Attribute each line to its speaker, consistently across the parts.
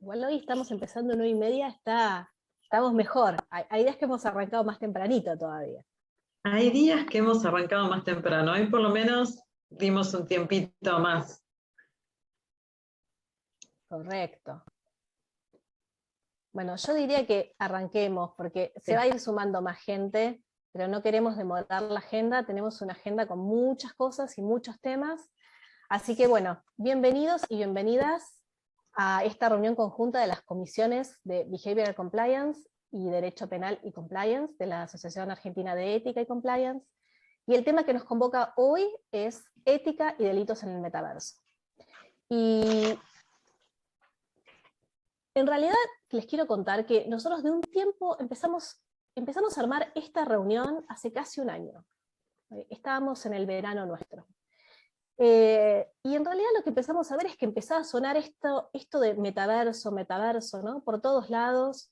Speaker 1: Igual hoy estamos empezando 9:30, estamos mejor. Hay días que hemos arrancado más tempranito todavía.
Speaker 2: Hay días que hemos arrancado más temprano, hoy por lo menos dimos un tiempito más.
Speaker 1: Correcto. Bueno, yo diría que arranquemos, porque se va a ir sumando más gente, pero no queremos demorar la agenda. Tenemos una agenda con muchas cosas y muchos temas. Así que bueno, bienvenidos y bienvenidas a esta reunión conjunta de las comisiones de Behavioral Compliance y Derecho Penal y Compliance de la Asociación Argentina de Ética y Compliance. Y el tema que nos convoca hoy es ética y delitos en el metaverso. Y en realidad les quiero contar que nosotros de un tiempo empezamos a armar esta reunión hace casi un año. Estábamos en el verano nuestro. Y en realidad lo que empezamos a ver es que empezaba a sonar esto de metaverso, ¿no? Por todos lados,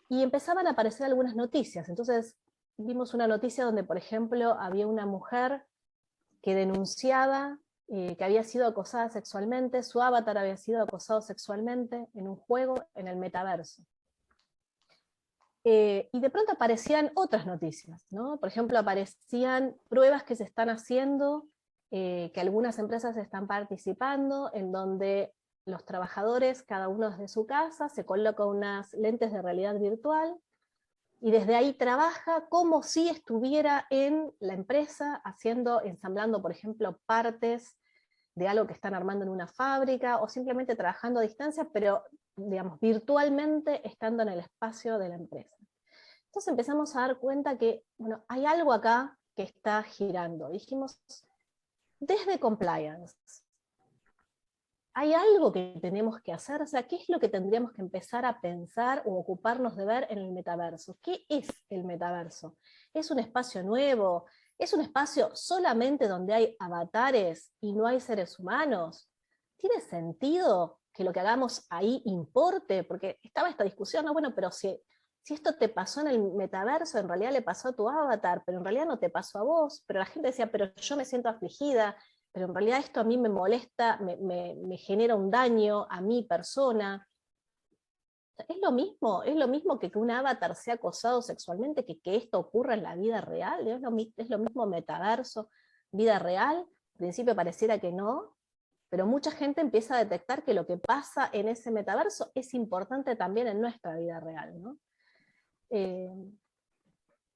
Speaker 1: y empezaban a aparecer algunas noticias. Entonces vimos una noticia donde, por ejemplo, había una mujer que denunciaba que había sido acosada sexualmente, su avatar había sido acosado sexualmente en un juego en el metaverso. Y de pronto aparecían otras noticias, ¿no? Por ejemplo, aparecían pruebas que se están haciendo, que algunas empresas están participando, en donde los trabajadores, cada uno desde su casa, se coloca unas lentes de realidad virtual, y desde ahí trabaja como si estuviera en la empresa, ensamblando, por ejemplo, partes de algo que están armando en una fábrica, o simplemente trabajando a distancia, pero, digamos, virtualmente estando en el espacio de la empresa. Entonces empezamos a dar cuenta que, bueno, hay algo acá que está girando. Dijimos, desde compliance, ¿hay algo que tenemos que hacer? O sea, ¿qué es lo que tendríamos que empezar a pensar o ocuparnos de ver en el metaverso? ¿Qué es el metaverso? ¿Es un espacio nuevo? ¿Es un espacio solamente donde hay avatares y no hay seres humanos? ¿Tiene sentido que lo que hagamos ahí importe? Porque estaba esta discusión, ¿no? Bueno, pero si esto te pasó en el metaverso, en realidad le pasó a tu avatar, pero en realidad no te pasó a vos. Pero la gente decía, pero yo me siento afligida, pero en realidad esto a mí me molesta, me genera un daño a mi persona. Es lo mismo que un avatar sea acosado sexualmente, que esto ocurra en la vida real. Es lo mismo metaverso, vida real. Al principio pareciera que no, pero mucha gente empieza a detectar que lo que pasa en ese metaverso es importante también en nuestra vida real, ¿no?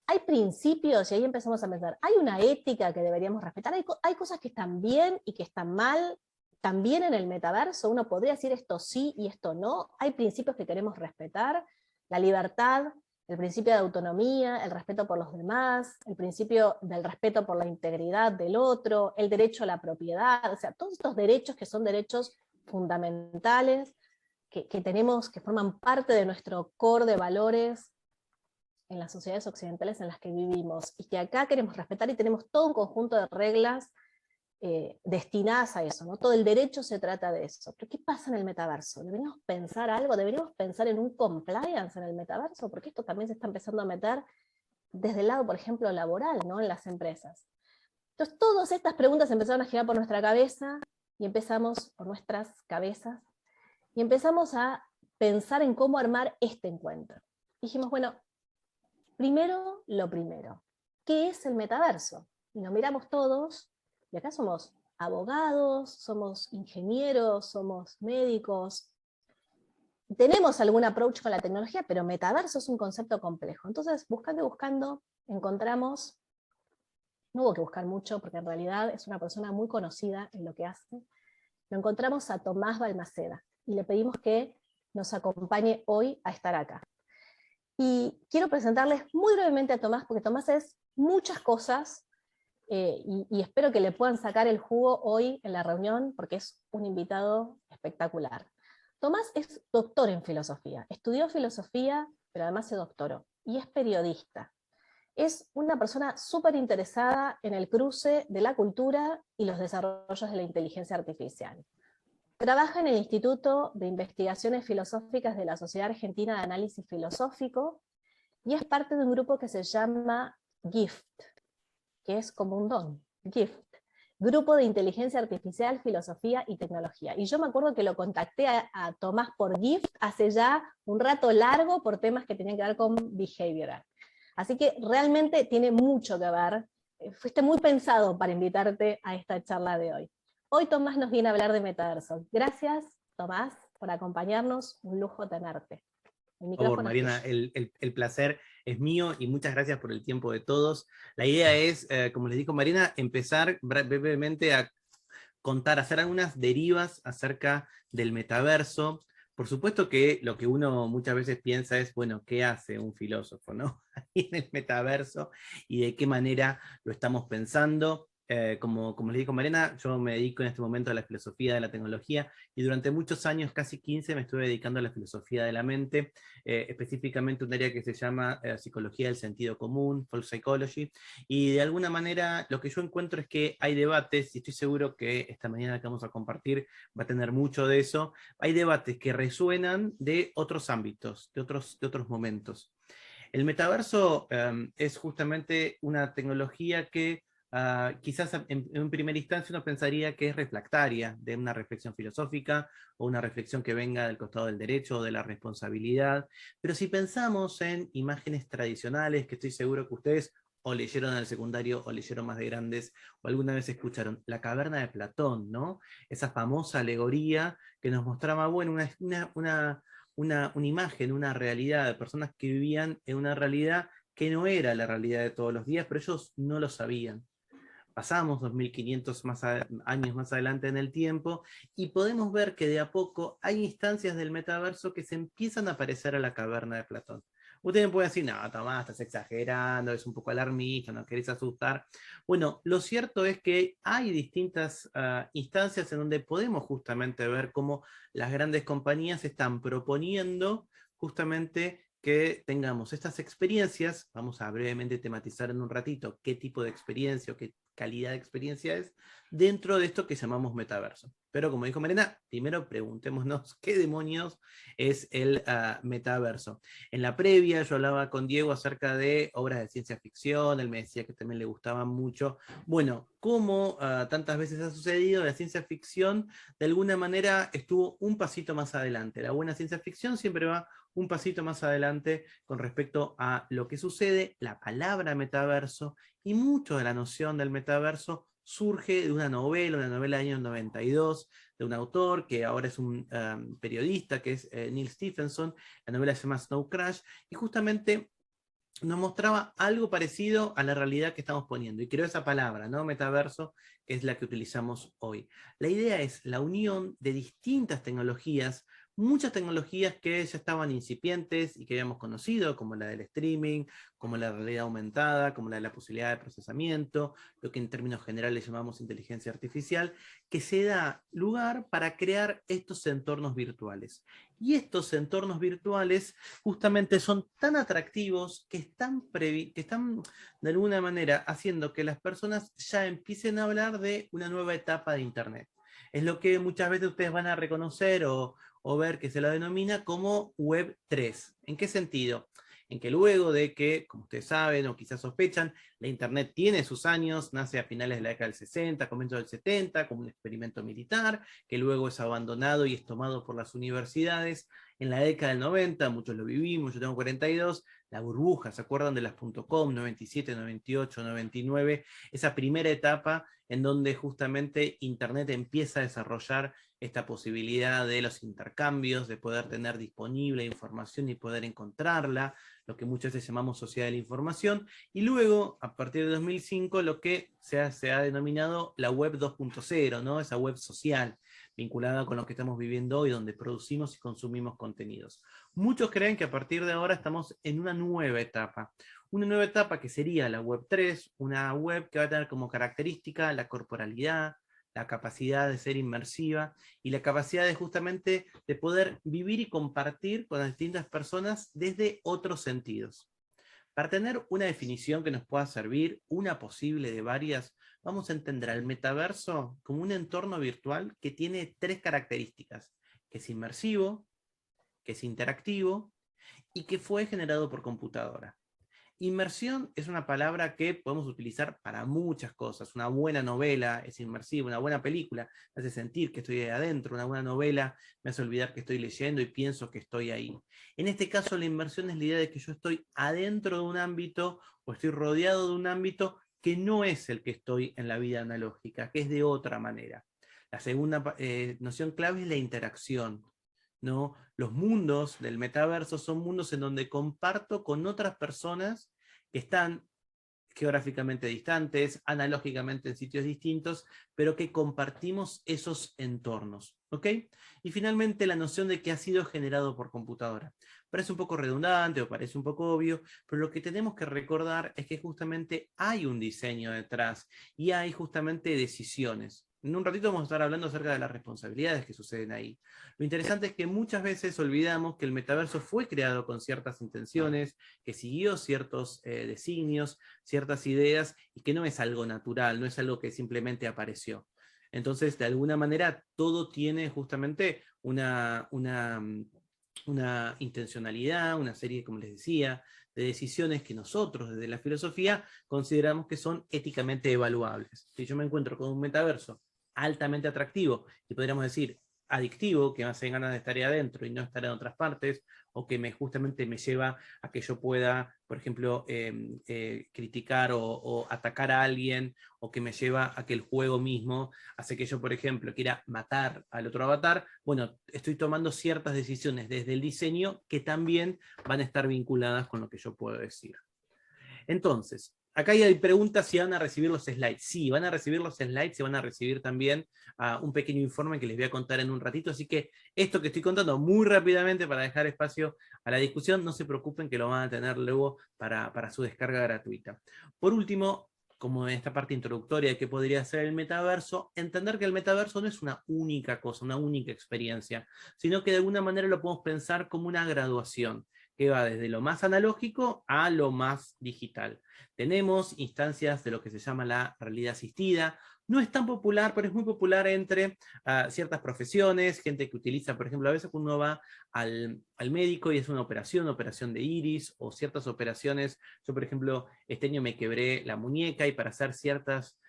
Speaker 1: Hay principios, y ahí empezamos a pensar, hay una ética que deberíamos respetar, hay cosas que están bien y que están mal, también en el metaverso, uno podría decir esto sí y esto no, hay principios que queremos respetar, la libertad, el principio de autonomía, el respeto por los demás, el principio del respeto por la integridad del otro, el derecho a la propiedad, o sea, todos estos derechos que son derechos fundamentales, que tenemos, que forman parte de nuestro core de valores, en las sociedades occidentales en las que vivimos, y que acá queremos respetar, y tenemos todo un conjunto de reglas destinadas a eso, ¿no? Todo el derecho se trata de eso. Pero ¿qué pasa en el metaverso? ¿Deberíamos pensar algo? ¿Deberíamos pensar en un compliance en el metaverso? Porque esto también se está empezando a meter desde el lado, por ejemplo, laboral, ¿no? En las empresas. Entonces, todas estas preguntas empezaron a girar por nuestra cabeza, y empezamos, por nuestras cabezas, y empezamos a pensar en cómo armar este encuentro. Dijimos, bueno, primero lo primero, ¿qué es el metaverso? Y nos miramos todos, y acá somos abogados, somos ingenieros, somos médicos, tenemos algún approach con la tecnología, pero metaverso es un concepto complejo. Entonces, buscando, encontramos, no hubo que buscar mucho, porque en realidad es una persona muy conocida en lo que hace, lo encontramos a Tomás Balmaceda, y le pedimos que nos acompañe hoy a estar acá. Y quiero presentarles muy brevemente a Tomás, porque Tomás es muchas cosas, y espero que le puedan sacar el jugo hoy en la reunión, porque es un invitado espectacular. Tomás es doctor en filosofía, estudió filosofía, pero además se doctoró, y es periodista. Es una persona súper interesada en el cruce de la cultura y los desarrollos de la inteligencia artificial. Trabaja en el Instituto de Investigaciones Filosóficas de la Sociedad Argentina de Análisis Filosófico, y es parte de un grupo que se llama GIFT, que es como un don, GIFT, Grupo de Inteligencia Artificial, Filosofía y Tecnología. Y yo me acuerdo que lo contacté a Tomás por Gift hace ya un rato largo por temas que tenían que ver con behavioral. Así que realmente tiene mucho que ver. Fuiste muy pensado para invitarte a esta charla de hoy. Hoy Tomás nos viene a hablar de metaverso. Gracias, Tomás, por acompañarnos. Un lujo tenerte. El
Speaker 3: Por favor,
Speaker 1: micrófono es
Speaker 3: Mariana,
Speaker 1: tuyo.
Speaker 3: el placer es mío y muchas gracias por el tiempo de todos. La idea es, como les dijo Mariana, empezar brevemente a contar, hacer algunas derivas acerca del metaverso. Por supuesto que lo que uno muchas veces piensa es, bueno, ¿qué hace un filósofo, no? Ahí en el metaverso y de qué manera lo estamos pensando. Como les dijo Mariana, yo me dedico en este momento a la filosofía de la tecnología y durante muchos años, casi 15, me estuve dedicando a la filosofía de la mente, específicamente un área que se llama psicología del sentido común, folk psychology, y de alguna manera lo que yo encuentro es que hay debates, y estoy seguro que esta mañana que vamos a compartir va a tener mucho de eso, hay debates que resuenan de otros ámbitos, de otros momentos. El metaverso es justamente una tecnología que quizás en primera instancia uno pensaría que es refractaria de una reflexión filosófica o una reflexión que venga del costado del derecho o de la responsabilidad, pero si pensamos en imágenes tradicionales, que estoy seguro que ustedes o leyeron en el secundario o leyeron más de grandes o alguna vez escucharon La caverna de Platón, ¿no? Esa famosa alegoría que nos mostraba, bueno, una imagen, una realidad de personas que vivían en una realidad que no era la realidad de todos los días, pero ellos no lo sabían. Pasamos 2500 años más adelante en el tiempo y podemos ver que de a poco hay instancias del metaverso que se empiezan a parecer a la caverna de Platón. Ustedes pueden decir, no, Tomás, estás exagerando, es un poco alarmista, no querés asustar. Bueno, lo cierto es que hay distintas instancias en donde podemos justamente ver cómo las grandes compañías están proponiendo justamente que tengamos estas experiencias. Vamos a brevemente tematizar en un ratito qué tipo de experiencia o qué calidad de experiencia es dentro de esto que llamamos metaverso. Pero como dijo Mariana, primero preguntémonos qué demonios es el metaverso. En la previa yo hablaba con Diego acerca de obras de ciencia ficción, él me decía que también le gustaban mucho. Bueno, como tantas veces ha sucedido, la ciencia ficción de alguna manera estuvo un pasito más adelante. La buena ciencia ficción siempre va un pasito más adelante con respecto a lo que sucede. La palabra metaverso y mucho de la noción del metaverso surge de una novela del año 92, de un autor que ahora es un periodista, que es Neil Stephenson. La novela se llama Snow Crash, y justamente nos mostraba algo parecido a la realidad que estamos poniendo, y creó esa palabra, ¿no? Metaverso, que es la que utilizamos hoy. La idea es la unión de distintas tecnologías, muchas tecnologías que ya estaban incipientes y que habíamos conocido, como la del streaming, como la realidad aumentada, como la de la posibilidad de procesamiento, lo que en términos generales llamamos inteligencia artificial, que se da lugar para crear estos entornos virtuales. Y estos entornos virtuales justamente son tan atractivos que están de alguna manera haciendo que las personas ya empiecen a hablar de una nueva etapa de Internet. Es lo que muchas veces ustedes van a reconocer o ver que se lo denomina como Web 3. ¿En qué sentido? En que luego de que, como ustedes saben o quizás sospechan, la Internet tiene sus años, nace a finales de la década del 60, comienzos del 70, como un experimento militar, que luego es abandonado y es tomado por las universidades. En la década del 90, muchos lo vivimos, yo tengo 42, la burbuja, ¿se acuerdan de las .com, 97, 98, 99? Esa primera etapa en donde justamente Internet empieza a desarrollar esta posibilidad de los intercambios, de poder tener disponible información y poder encontrarla, lo que muchas veces llamamos sociedad de la información, y luego, a partir de 2005, lo que se ha denominado la web 2.0, ¿no? Esa web social, vinculada con lo que estamos viviendo hoy, donde producimos y consumimos contenidos. Muchos creen que a partir de ahora estamos en una nueva etapa que sería la web 3, una web que va a tener como característica la corporalidad, la capacidad de ser inmersiva y la capacidad de justamente de poder vivir y compartir con las distintas personas desde otros sentidos. Para tener una definición que nos pueda servir, una posible de varias, vamos a entender al metaverso como un entorno virtual que tiene tres características: que es inmersivo, que es interactivo y que fue generado por computadora. Inmersión es una palabra que podemos utilizar para muchas cosas. Una buena novela es inmersiva, una buena película me hace sentir que estoy ahí adentro, una buena novela me hace olvidar que estoy leyendo y pienso que estoy ahí. En este caso, la inmersión es la idea de que yo estoy adentro de un ámbito o estoy rodeado de un ámbito que no es el que estoy en la vida analógica, que es de otra manera. La segunda noción clave es la interacción, ¿no? Los mundos del metaverso son mundos en donde comparto con otras personas que están geográficamente distantes, analógicamente en sitios distintos, pero que compartimos esos entornos, ¿ok? Y finalmente la noción de que ha sido generado por computadora. Parece un poco redundante o parece un poco obvio, pero lo que tenemos que recordar es que justamente hay un diseño detrás y hay justamente decisiones. En un ratito vamos a estar hablando acerca de las responsabilidades que suceden ahí. Lo interesante es que muchas veces olvidamos que el metaverso fue creado con ciertas intenciones, que siguió ciertos designios, ciertas ideas, y que no es algo natural, no es algo que simplemente apareció. Entonces, de alguna manera, todo tiene justamente una intencionalidad, una serie, como les decía, de decisiones que nosotros desde la filosofía consideramos que son éticamente evaluables. Si yo me encuentro con un metaverso altamente atractivo y podríamos decir adictivo, que me hace ganas de estar ahí adentro y no estar en otras partes, o que justamente me lleva a que yo pueda, por ejemplo, criticar o atacar a alguien, o que me lleva a que el juego mismo hace que yo, por ejemplo, quiera matar al otro avatar. Bueno, estoy tomando ciertas decisiones desde el diseño que también van a estar vinculadas con lo que yo puedo decir. Entonces, acá hay preguntas si van a recibir los slides. Sí, van a recibir los slides y van a recibir también un pequeño informe que les voy a contar en un ratito. Así que esto que estoy contando muy rápidamente para dejar espacio a la discusión, no se preocupen que lo van a tener luego para su descarga gratuita. Por último, como en esta parte introductoria de qué podría ser el metaverso, entender que el metaverso no es una única cosa, una única experiencia, sino que de alguna manera lo podemos pensar como una graduación que va desde lo más analógico a lo más digital. Tenemos instancias de lo que se llama la realidad asistida. No es tan popular, pero es muy popular entre ciertas profesiones, gente que utiliza, por ejemplo, a veces uno va al médico y es una operación de iris, o ciertas operaciones. Yo, por ejemplo, este año me quebré la muñeca y para hacer ciertas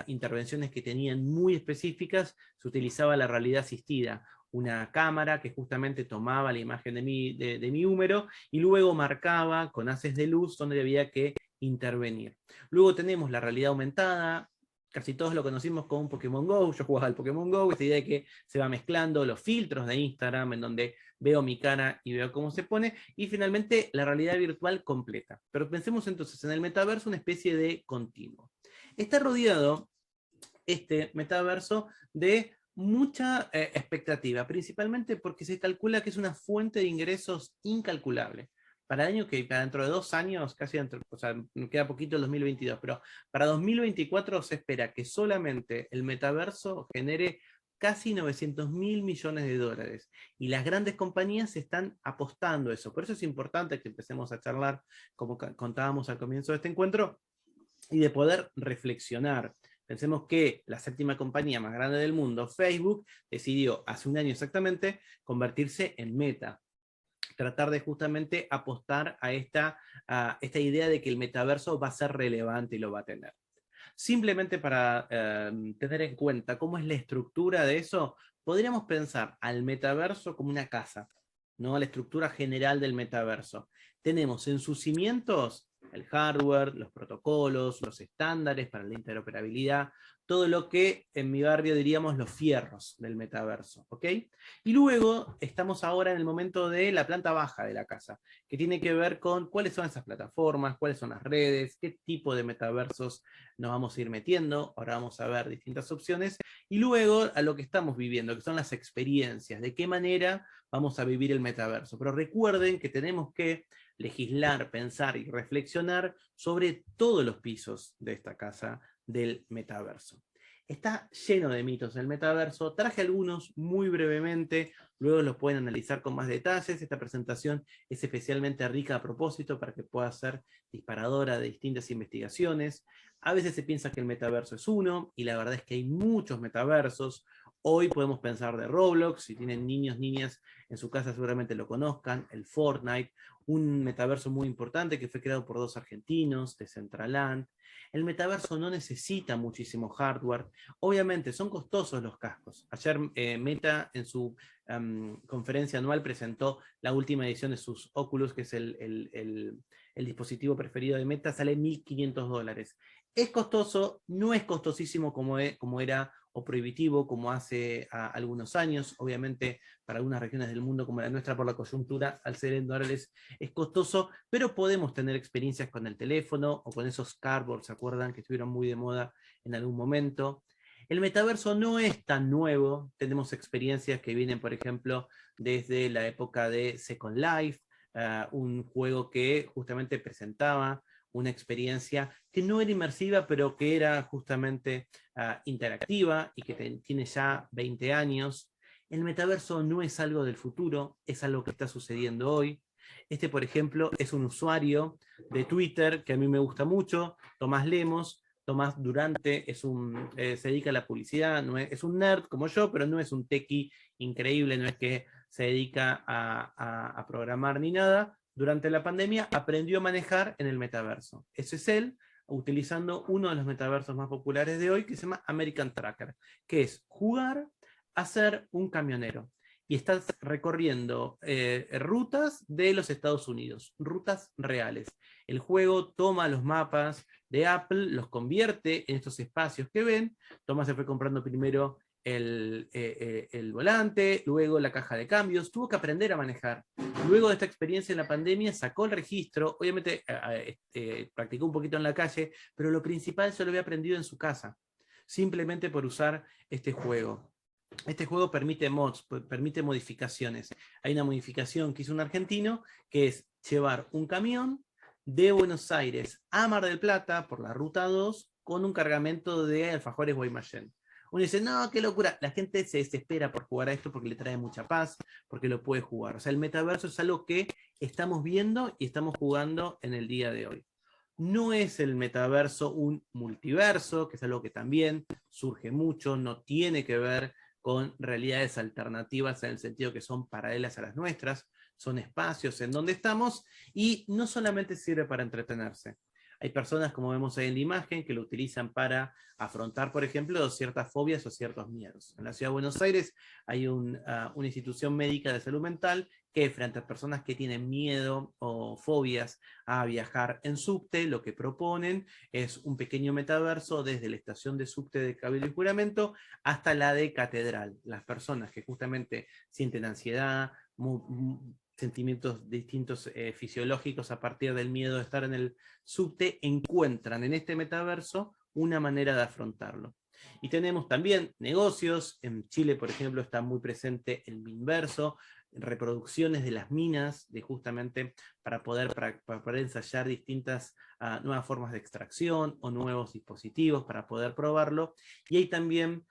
Speaker 3: intervenciones que tenían muy específicas, se utilizaba la realidad asistida, una cámara que justamente tomaba la imagen de mi húmero y luego marcaba con haces de luz donde había que intervenir. Luego tenemos la realidad aumentada, casi todos lo conocimos como un Pokémon GO, yo jugaba al Pokémon GO, esta idea de que se va mezclando los filtros de Instagram, en donde veo mi cara y veo cómo se pone, y finalmente la realidad virtual completa. Pero pensemos entonces en el metaverso, una especie de continuo. Está rodeado este metaverso de mucha expectativa, principalmente porque se calcula que es una fuente de ingresos incalculable. Para el año para dentro de 2 años, casi dentro, o sea, queda poquito el 2022, pero para 2024 se espera que solamente el metaverso genere casi 900.000 millones de dólares. Y las grandes compañías están apostando a eso. Por eso es importante que empecemos a charlar, como contábamos al comienzo de este encuentro, y de poder reflexionar. Pensemos que la 7ª compañía más grande del mundo, Facebook, decidió hace un año exactamente convertirse en Meta. Tratar de justamente apostar a esta idea de que el metaverso va a ser relevante y lo va a tener. Simplemente para tener en cuenta cómo es la estructura de eso, podríamos pensar al metaverso como una casa, ¿no? La estructura general del metaverso. Tenemos en sus cimientos el hardware, los protocolos, los estándares para la interoperabilidad, todo lo que en mi barrio diríamos los fierros del metaverso, ¿ok? Y luego estamos ahora en el momento de la planta baja de la casa, que tiene que ver con cuáles son esas plataformas, cuáles son las redes, qué tipo de metaversos nos vamos a ir metiendo. Ahora vamos a ver distintas opciones. Y luego a lo que estamos viviendo, que son las experiencias, de qué manera vamos a vivir el metaverso. Pero recuerden que tenemos que legislar, pensar y reflexionar sobre todos los pisos de esta casa del metaverso. Está lleno de mitos el metaverso, traje algunos muy brevemente, luego los pueden analizar con más detalles. Esta presentación es especialmente rica a propósito para que pueda ser disparadora de distintas investigaciones. A veces se piensa que el metaverso es uno, y la verdad es que hay muchos metaversos. Hoy podemos pensar de Roblox, si tienen niños, niñas en su casa seguramente lo conozcan, el Fortnite, un metaverso muy importante que fue creado por 2 argentinos, Decentraland. El metaverso no necesita muchísimo hardware, obviamente son costosos los cascos. Ayer Meta en su conferencia anual presentó la última edición de sus Oculus, que es el dispositivo preferido de Meta, sale $1.500. Es costoso, no es costosísimo como era o prohibitivo como hace algunos años. Obviamente para algunas regiones del mundo como la nuestra por la coyuntura, al ser en dólares es costoso, pero podemos tener experiencias con el teléfono o con esos cardboards, ¿se acuerdan? Que estuvieron muy de moda en algún momento. El metaverso no es tan nuevo, tenemos experiencias que vienen, por ejemplo, desde la época de Second Life, un juego que justamente presentaba una experiencia que no era inmersiva, pero que era justamente interactiva y que tiene ya 20 años. El metaverso no es algo del futuro, es algo que está sucediendo hoy. Este, por ejemplo, es un usuario de Twitter que a mí me gusta mucho, Tomás Lemos. Tomás Durante se dedica a la publicidad, es un nerd como yo, pero no es un techie increíble, no es que se dedica a programar ni nada. Durante la pandemia aprendió a manejar en el metaverso. Ese es él, utilizando uno de los metaversos más populares de hoy, que se llama American Trucker, que es jugar a ser un camionero. Y estás recorriendo rutas de los Estados Unidos, rutas reales. El juego toma los mapas de Apple, los convierte en estos espacios que ven. Tomás se fue comprando primero el volante, luego la caja de cambios, tuvo que aprender a manejar. Luego de esta experiencia en la pandemia sacó el registro, obviamente practicó un poquito en la calle, pero lo principal se lo había aprendido en su casa, simplemente por usar este juego. Este juego permite mods, permite modificaciones. Hay una modificación que hizo un argentino, que es llevar un camión de Buenos Aires a Mar del Plata por la ruta 2 con un cargamento de alfajores Guaymallén. Uno dice, no, qué locura. La gente se desespera por jugar a esto porque le trae mucha paz, porque lo puede jugar. O sea, el metaverso es algo que estamos viendo y estamos jugando en el día de hoy. No es el metaverso un multiverso, que es algo que también surge mucho, no tiene que ver con realidades alternativas en el sentido que son paralelas a las nuestras, son espacios en donde estamos y no solamente sirve para entretenerse. Hay personas, como vemos ahí en la imagen, que lo utilizan para afrontar, por ejemplo, ciertas fobias o ciertos miedos. En la ciudad de Buenos Aires hay una institución médica de salud mental que frente a personas que tienen miedo o fobias a viajar en subte, lo que proponen es un pequeño metaverso desde la estación de subte de Cabildo y Juramento hasta la de Catedral. Las personas que justamente sienten ansiedad, sentimientos distintos fisiológicos a partir del miedo de estar en el subte, encuentran en este metaverso una manera de afrontarlo. Y tenemos también negocios, en Chile por ejemplo está muy presente el Minverso, reproducciones de las minas, de justamente para poder ensayar distintas nuevas formas de extracción o nuevos dispositivos para poder probarlo. Y hay también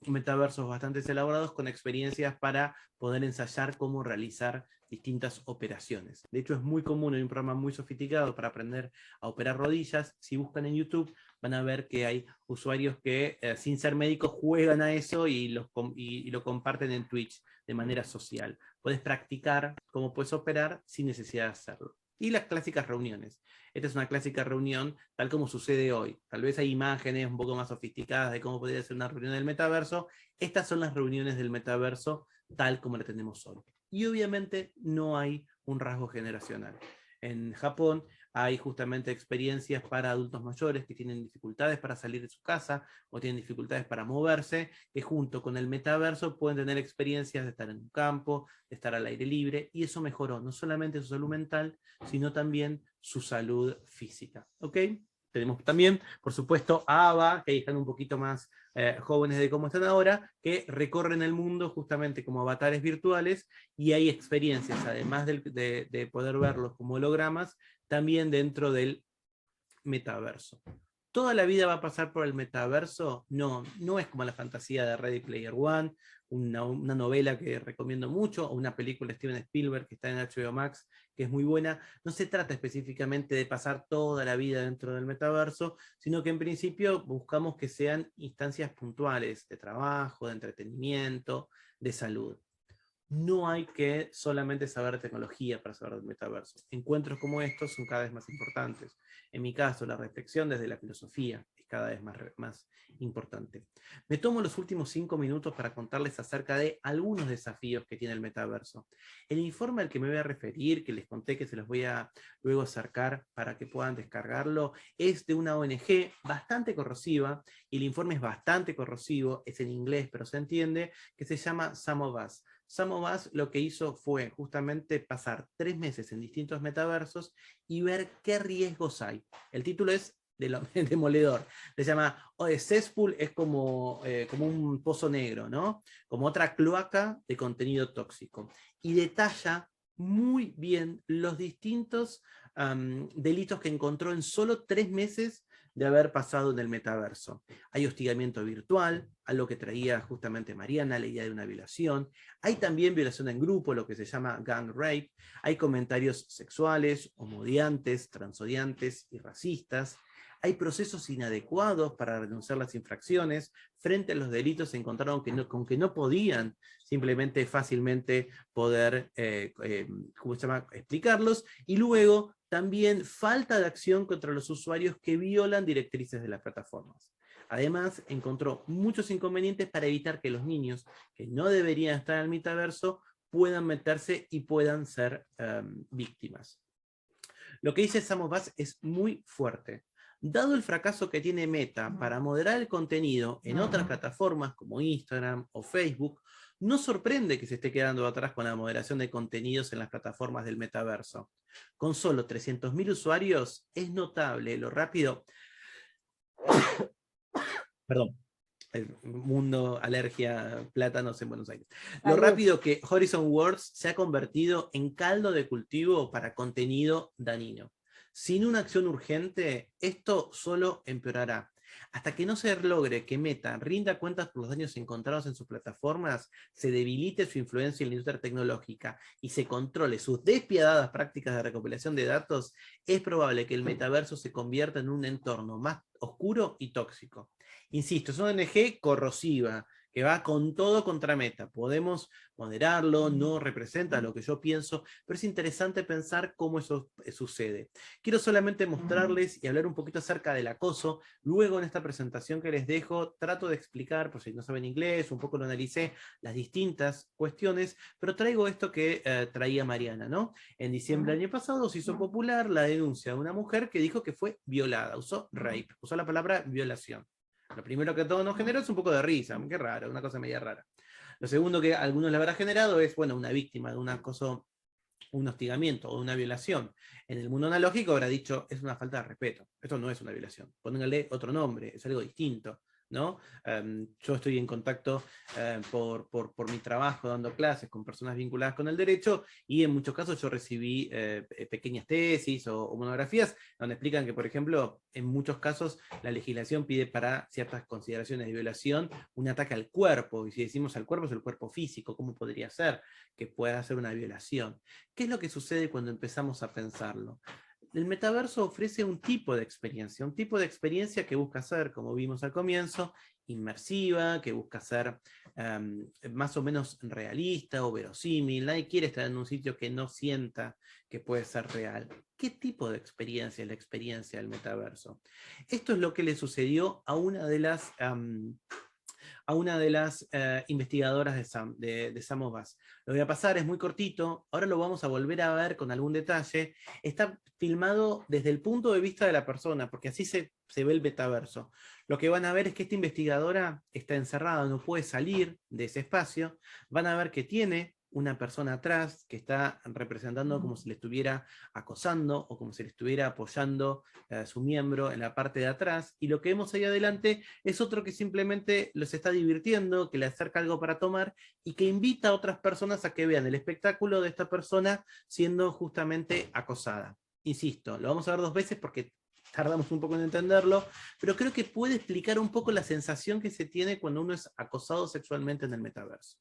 Speaker 3: metaversos bastante elaborados con experiencias para poder ensayar cómo realizar distintas operaciones. De hecho es muy común, hay un programa muy sofisticado para aprender a operar rodillas. Si buscan en YouTube van a ver que hay usuarios que sin ser médicos juegan a eso y lo comparten en Twitch de manera social. Puedes practicar cómo puedes operar sin necesidad de hacerlo. Y las clásicas reuniones. Esta es una clásica reunión tal como sucede hoy. Tal vez hay imágenes un poco más sofisticadas de cómo podría ser una reunión del metaverso. Estas son las reuniones del metaverso tal como la tenemos hoy. Y obviamente no hay un rasgo generacional. En Japón hay justamente experiencias para adultos mayores que tienen dificultades para salir de su casa o tienen dificultades para moverse, que junto con el metaverso pueden tener experiencias de estar en un campo, de estar al aire libre, y eso mejoró no solamente su salud mental, sino también su salud física. ¿Ok? Tenemos también, por supuesto, a ABBA, que ahí están un poquito más jóvenes de cómo están ahora, que recorren el mundo justamente como avatares virtuales, y hay experiencias, además de poder verlos como hologramas, también dentro del metaverso. ¿Toda la vida va a pasar por el metaverso? No, no es como la fantasía de Ready Player One, una novela que recomiendo mucho, o una película de Steven Spielberg que está en HBO Max, que es muy buena. No se trata específicamente de pasar toda la vida dentro del metaverso, sino que en principio buscamos que sean instancias puntuales de trabajo, de entretenimiento, de salud. No hay que solamente saber tecnología para saber del metaverso. Encuentros como estos son cada vez más importantes. En mi caso, la reflexión desde la filosofía es cada vez más importante. Me tomo los últimos 5 minutos para contarles acerca de algunos desafíos que tiene el metaverso. El informe al que me voy a referir, que les conté que se los voy a luego acercar para que puedan descargarlo, es de una ONG bastante corrosiva, y el informe es bastante corrosivo, es en inglés pero se entiende, que se llama Some of Us. Some of Us lo que hizo fue justamente pasar 3 meses en distintos metaversos y ver qué riesgos hay. El título es demoledor. Se llama Cesspool, es como un pozo negro, ¿no? Como otra cloaca de contenido tóxico. Y detalla muy bien los distintos delitos que encontró en solo 3 meses de haber pasado en el metaverso. Hay hostigamiento virtual, algo que traía justamente Mariana, la idea de una violación. Hay también violación en grupo, lo que se llama gang rape. Hay comentarios sexuales, homodiantes, transodiantes y racistas. Hay procesos inadecuados para denunciar las infracciones. Frente a los delitos se encontraron con que no podían simplemente fácilmente poder explicarlos. Y luego también falta de acción contra los usuarios que violan directrices de las plataformas. Además, encontró muchos inconvenientes para evitar que los niños que no deberían estar en el metaverso puedan meterse y puedan ser víctimas. Lo que dice Some of Us es muy fuerte. Dado el fracaso que tiene Meta para moderar el contenido en otras plataformas como Instagram o Facebook, no sorprende que se esté quedando atrás con la moderación de contenidos en las plataformas del metaverso. Con solo 300.000 usuarios, es notable lo rápido... Perdón. El mundo, alergia, plátanos en Buenos Aires. Lo rápido que Horizon Worlds se ha convertido en caldo de cultivo para contenido dañino. Sin una acción urgente, esto solo empeorará. Hasta que no se logre que Meta rinda cuentas por los daños encontrados en sus plataformas, se debilite su influencia en la industria tecnológica y se controle sus despiadadas prácticas de recopilación de datos, es probable que el metaverso se convierta en un entorno más oscuro y tóxico. Insisto, es una ONG corrosiva, que va con todo contra Meta. Podemos moderarlo, no representa lo que yo pienso, pero es interesante pensar cómo eso sucede. Quiero solamente mostrarles y hablar un poquito acerca del acoso. Luego en esta presentación que les dejo, trato de explicar, por si no saben inglés, un poco lo analicé, las distintas cuestiones, pero traigo esto que traía Mariana, ¿no? En diciembre del año pasado se hizo popular la denuncia de una mujer que dijo que fue violada, usó rape, usó la palabra violación. Lo primero que todo nos generó es un poco de risa, qué raro, una cosa media rara. Lo segundo que a algunos le habrá generado es, bueno, una víctima de un acoso, un hostigamiento o una violación. En el mundo analógico habrá dicho, es una falta de respeto, esto no es una violación, pónganle otro nombre, es algo distinto, ¿no? Yo estoy en contacto por mi trabajo dando clases con personas vinculadas con el derecho, y en muchos casos yo recibí pequeñas tesis o monografías donde explican que, por ejemplo, en muchos casos la legislación pide para ciertas consideraciones de violación un ataque al cuerpo, y si decimos al cuerpo es el cuerpo físico, ¿cómo podría ser que pueda ser una violación? ¿Qué es lo que sucede cuando empezamos a pensarlo? El metaverso ofrece un tipo de experiencia que busca ser, como vimos al comienzo, inmersiva, que busca ser más o menos realista o verosímil. Nadie quiere estar en un sitio que no sienta que puede ser real. ¿Qué tipo de experiencia es la experiencia del metaverso? Esto es lo que le sucedió a una de las investigadoras de Some of Us. Lo voy a pasar, es muy cortito, ahora lo vamos a volver a ver con algún detalle. Está filmado desde el punto de vista de la persona, porque así se ve el metaverso. Lo que van a ver es que esta investigadora está encerrada, no puede salir de ese espacio. Van a ver que tiene una persona atrás que está representando como si le estuviera acosando o como si le estuviera apoyando su miembro en la parte de atrás, y lo que vemos ahí adelante es otro que simplemente los está divirtiendo, que le acerca algo para tomar y que invita a otras personas a que vean el espectáculo de esta persona siendo justamente acosada. Insisto, lo vamos a ver 2 veces porque tardamos un poco en entenderlo, pero creo que puede explicar un poco la sensación que se tiene cuando uno es acosado sexualmente en el metaverso.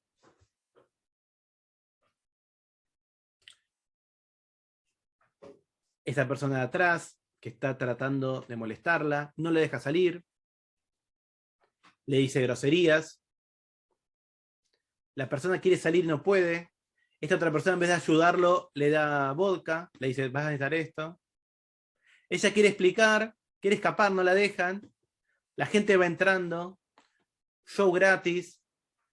Speaker 3: Esa persona de atrás, que está tratando de molestarla, no le deja salir, le dice groserías, la persona quiere salir y no puede, esta otra persona en vez de ayudarlo le da vodka, le dice vas a necesitar esto, ella quiere explicar, quiere escapar, no la dejan, la gente va entrando, show gratis,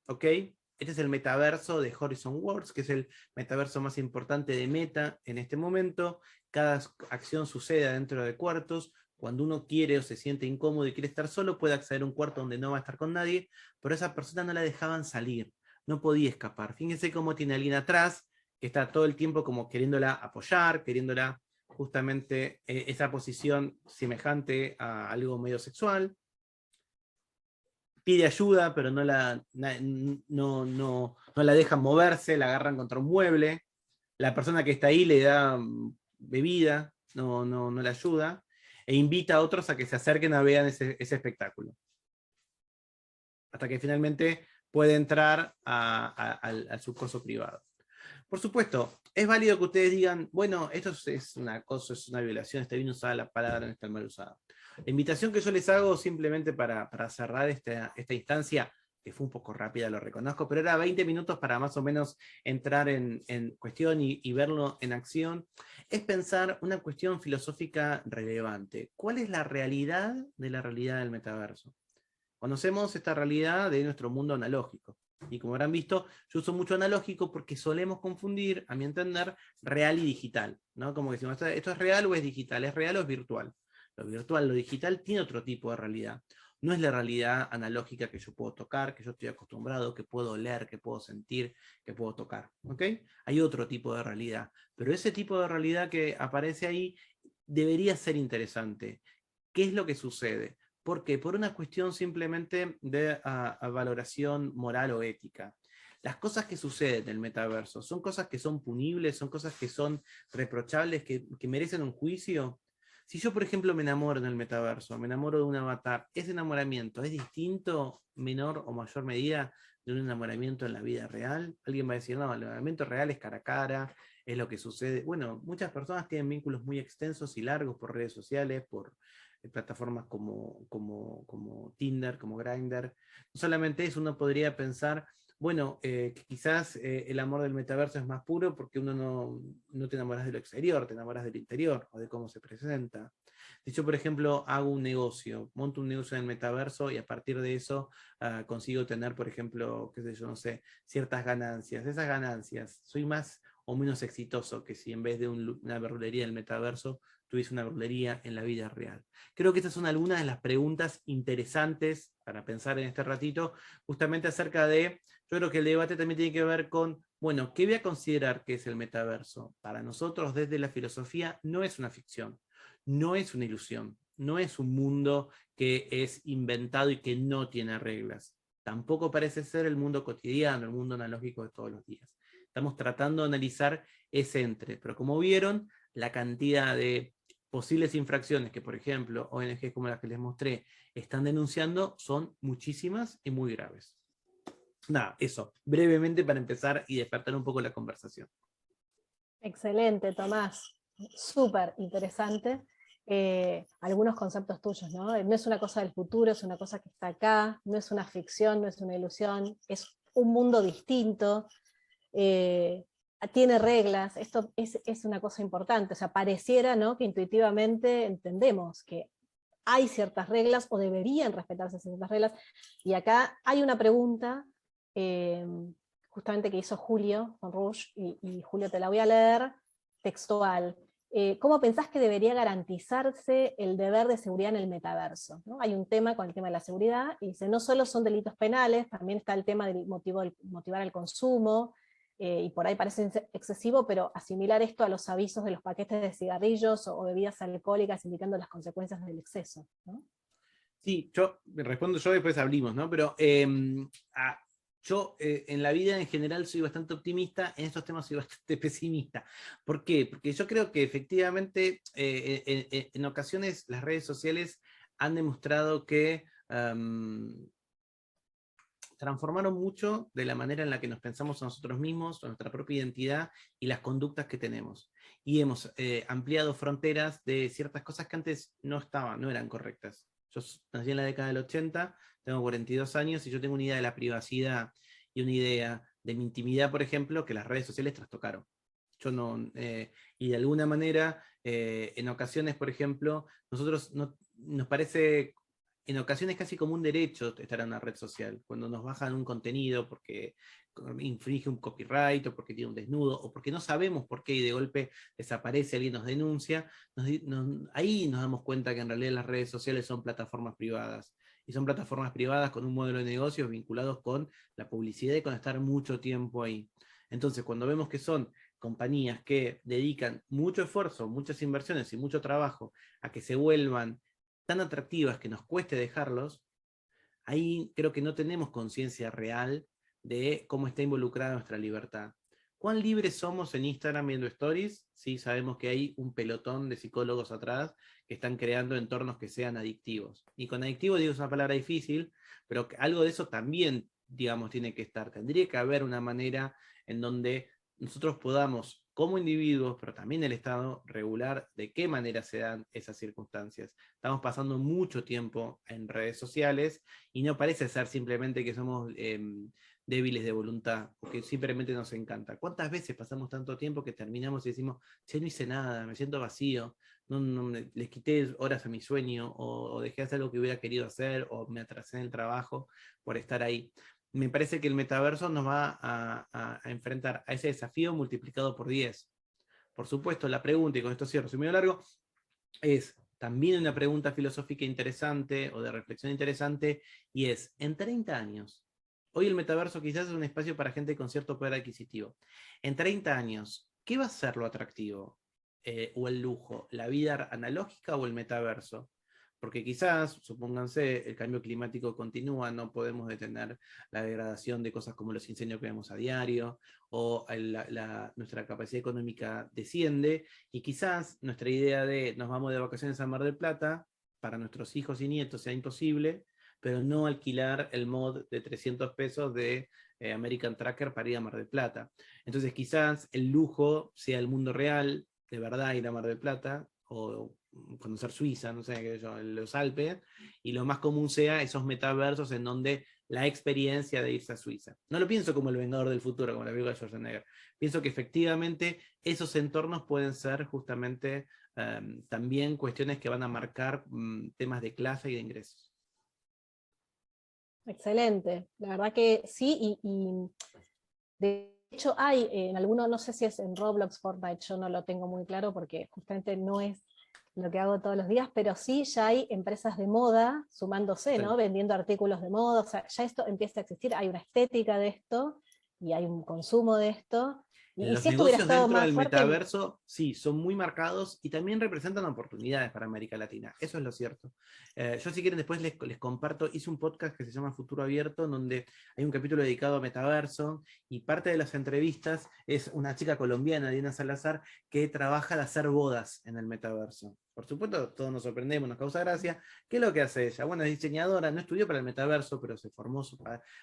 Speaker 3: ¿ok? Este es el metaverso de Horizon Worlds, que es el metaverso más importante de Meta en este momento. Cada acción sucede dentro de cuartos. Cuando uno quiere o se siente incómodo y quiere estar solo, puede acceder a un cuarto donde no va a estar con nadie, pero a esa persona no la dejaban salir, no podía escapar. Fíjense cómo tiene alguien atrás, que está todo el tiempo como queriéndola apoyar, queriéndola justamente esa posición semejante a algo medio sexual. Pide ayuda, pero no la dejan moverse, la agarran contra un mueble. La persona que está ahí le da bebida, no la ayuda, e invita a otros a que se acerquen a ver ese espectáculo. Hasta que finalmente puede entrar a su coso privado. Por supuesto, es válido que ustedes digan, bueno, esto es una acoso, es una violación, está bien usada la palabra, no está mal usada. La invitación que yo les hago simplemente para cerrar esta instancia, que fue un poco rápida, lo reconozco, pero era 20 minutos para más o menos entrar en cuestión y verlo en acción, es pensar una cuestión filosófica relevante. ¿Cuál es la realidad de la realidad del metaverso? Conocemos esta realidad de nuestro mundo analógico. Y como habrán visto, yo uso mucho analógico porque solemos confundir, a mi entender, real y digital, ¿no? Como que decimos, ¿esto es real o es digital? ¿Es real o es virtual? Lo virtual, lo digital tiene otro tipo de realidad. No es la realidad analógica que yo puedo tocar, que yo estoy acostumbrado, que puedo leer, que puedo sentir, que puedo tocar. ¿Ok? Hay otro tipo de realidad. Pero ese tipo de realidad que aparece ahí debería ser interesante. ¿Qué es lo que sucede? ¿Por qué? Por una cuestión simplemente de valoración moral o ética. Las cosas que suceden en el metaverso, ¿son cosas que son punibles? ¿Son cosas que son reprochables, que merecen un juicio? Si yo, por ejemplo, me enamoro en el metaverso, me enamoro de un avatar, ¿ese enamoramiento es distinto, menor o mayor medida de un enamoramiento en la vida real? Alguien va a decir, no, el enamoramiento real es cara a cara, es lo que sucede. Bueno, muchas personas tienen vínculos muy extensos y largos por redes sociales, por plataformas como Tinder, como Grindr. No solamente eso, uno podría pensar, bueno, que quizás el amor del metaverso es más puro porque uno no te enamoras de lo exterior, te enamoras del interior o de cómo se presenta. Si yo, por ejemplo, hago un negocio, monto un negocio en el metaverso y a partir de eso consigo tener, por ejemplo, qué sé yo, no sé, ciertas ganancias. Esas ganancias, soy más o menos exitoso que si en vez de una verdulería del metaverso tuviese una verdulería en la vida real. Creo que estas son algunas de las preguntas interesantes para pensar en este ratito, justamente acerca de, yo creo que el debate también tiene que ver con, bueno, ¿qué voy a considerar que es el metaverso? Para nosotros, desde la filosofía, no es una ficción, no es una ilusión, no es un mundo que es inventado y que no tiene reglas. Tampoco parece ser el mundo cotidiano, el mundo analógico de todos los días. Estamos tratando de analizar ese entre, pero como vieron, la cantidad de posibles infracciones que, por ejemplo, ONGs como las que les mostré están denunciando son muchísimas y muy graves. Nada, eso, brevemente para empezar y despertar un poco la conversación.
Speaker 1: Excelente, Tomás. Súper interesante. Algunos conceptos tuyos, ¿no? No es una cosa del futuro, es una cosa que está acá, no es una ficción, no es una ilusión, es un mundo distinto. Tiene reglas, esto es una cosa importante, o sea, pareciera, ¿no?, que intuitivamente entendemos que hay ciertas reglas o deberían respetarse ciertas reglas, y acá hay una pregunta justamente que hizo Julio con Rush, y Julio te la voy a leer textual. ¿Cómo pensás que debería garantizarse el deber de seguridad en el metaverso? ¿No? Hay un tema con el tema de la seguridad, y dice, no solo son delitos penales, también está el tema del motivar el consumo, y por ahí parece excesivo, pero asimilar esto a los avisos de los paquetes de cigarrillos o bebidas alcohólicas indicando las consecuencias del exceso, ¿no?
Speaker 3: Sí, yo respondo yo, después abrimos, ¿no? Pero Yo en la vida en general soy bastante optimista, en estos temas soy bastante pesimista. ¿Por qué? Porque yo creo que efectivamente en ocasiones las redes sociales han demostrado que transformaron mucho de la manera en la que nos pensamos a nosotros mismos, a nuestra propia identidad y las conductas que tenemos. Y hemos ampliado fronteras de ciertas cosas que antes no estaban, no eran correctas. Yo nací en la década del 80, tengo 42 años y yo tengo una idea de la privacidad y una idea de mi intimidad, por ejemplo, que las redes sociales trastocaron. Yo no, y de alguna manera, en ocasiones, por ejemplo, nosotros nos parece en ocasiones casi como un derecho estar en una red social, cuando nos bajan un contenido porque infringe un copyright, o porque tiene un desnudo, o porque no sabemos por qué y de golpe desaparece, alguien nos denuncia, ahí nos damos cuenta que en realidad las redes sociales son plataformas privadas, y son plataformas privadas con un modelo de negocios vinculados con la publicidad y con estar mucho tiempo ahí. Entonces, cuando vemos que son compañías que dedican mucho esfuerzo, muchas inversiones y mucho trabajo a que se vuelvan tan atractivas que nos cueste dejarlos, ahí creo que no tenemos conciencia real de cómo está involucrada nuestra libertad. ¿Cuán libres somos en Instagram viendo stories? Sí, sabemos que hay un pelotón de psicólogos atrás que están creando entornos que sean adictivos. Y con adictivo digo es una palabra difícil, pero algo de eso también, digamos, tiene que estar. Tendría que haber una manera en donde nosotros podamos, como individuos, pero también el Estado, regular de qué manera se dan esas circunstancias. Estamos pasando mucho tiempo en redes sociales y no parece ser simplemente que somos débiles de voluntad, porque simplemente nos encanta. ¿Cuántas veces pasamos tanto tiempo que terminamos y decimos, che, no hice nada, me siento vacío, les quité horas a mi sueño, o dejé de hacer lo que hubiera querido hacer, o me atrasé en el trabajo por estar ahí? Me parece que el metaverso nos va a enfrentar a ese desafío multiplicado por 10. Por supuesto, la pregunta, y con esto cierro, soy medio largo, es también una pregunta filosófica interesante o de reflexión interesante, y es, en 30 años, hoy el metaverso quizás es un espacio para gente con cierto poder adquisitivo. En 30 años, ¿qué va a ser lo atractivo o el lujo? ¿La vida analógica o el metaverso? Porque quizás, supónganse, el cambio climático continúa, no podemos detener la degradación de cosas como los incendios que vemos a diario, o nuestra capacidad económica desciende, y quizás nuestra idea de nos vamos de vacaciones a Mar del Plata, para nuestros hijos y nietos sea imposible, pero no alquilar el mod de 300 pesos de American Tracker para ir a Mar del Plata. Entonces quizás el lujo sea el mundo real, de verdad ir a Mar del Plata, o conocer Suiza, no sé qué yo, los Alpes, y lo más común sea esos metaversos en donde la experiencia de irse a Suiza. No lo pienso como el Vengador del Futuro, como la película de Schwarzenegger. Pienso que efectivamente esos entornos pueden ser justamente también cuestiones que van a marcar temas de clase y de ingresos.
Speaker 1: Excelente, la verdad que sí, y de hecho hay en alguno, no sé si es en Roblox, Fortnite, yo no lo tengo muy claro porque justamente no es lo que hago todos los días, pero sí ya hay empresas de moda sumándose,
Speaker 3: Sí.
Speaker 1: ¿no? Vendiendo artículos de moda, o sea, ya esto empieza a existir, hay una estética de esto, y hay un consumo de esto, y
Speaker 3: Los
Speaker 1: si esto hubiera
Speaker 3: negocios
Speaker 1: estado
Speaker 3: dentro
Speaker 1: más
Speaker 3: del
Speaker 1: fuerte.
Speaker 3: metaverso, sí, son muy marcados y también representan oportunidades para América Latina. Eso es lo cierto. Yo, si quieren, después les comparto. Hice un podcast que se llama Futuro Abierto, en donde hay un capítulo dedicado a metaverso, y parte de las entrevistas es una chica colombiana, Diana Salazar, que trabaja de hacer bodas en el metaverso. Por supuesto, todos nos sorprendemos, nos causa gracia. ¿Qué es lo que hace ella? Bueno, es diseñadora, no estudió para el metaverso, pero se formó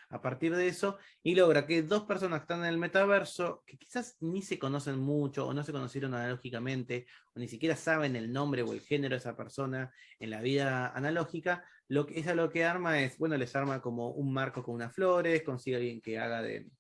Speaker 3: a partir de eso, y logra que dos personas que están en el metaverso, que quizás ni se conocen mucho, o no se conocieron analógicamente, o ni siquiera saben el nombre o el género de esa persona en la vida analógica, ella lo que arma es, bueno, les arma como un marco con unas flores, consigue a alguien que haga de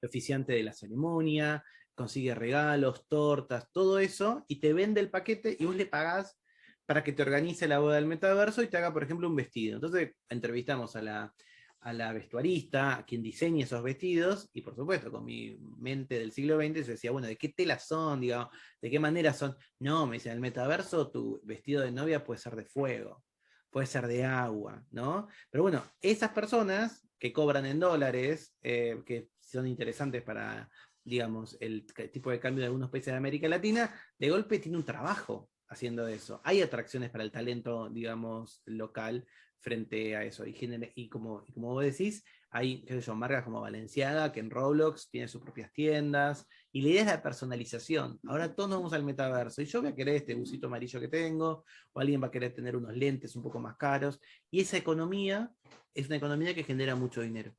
Speaker 3: oficiante de la ceremonia, consigue regalos, tortas, todo eso, y te vende el paquete y vos le pagás para que te organice la boda del metaverso y te haga, por ejemplo, un vestido. Entonces entrevistamos a la vestuarista, a quien diseña esos vestidos, y por supuesto, con mi mente del siglo XX, yo decía, bueno, ¿de qué tela son? Digamos, ¿de qué manera son? No, me decía, en el metaverso tu vestido de novia puede ser de fuego, puede ser de agua, ¿no? Pero bueno, esas personas que cobran en dólares, que son interesantes para, digamos, el tipo de cambio de algunos países de América Latina, de golpe tiene un trabajo. haciendo eso. Hay atracciones para el talento, digamos, local frente a eso. Y como vos decís, hay, qué sé yo, marcas como Balenciaga, que en Roblox tiene sus propias tiendas, y la idea es la personalización. Ahora todos nos vamos al metaverso, y yo voy a querer este busito amarillo que tengo, o alguien va a querer tener unos lentes un poco más caros, y esa economía es una economía que genera mucho dinero.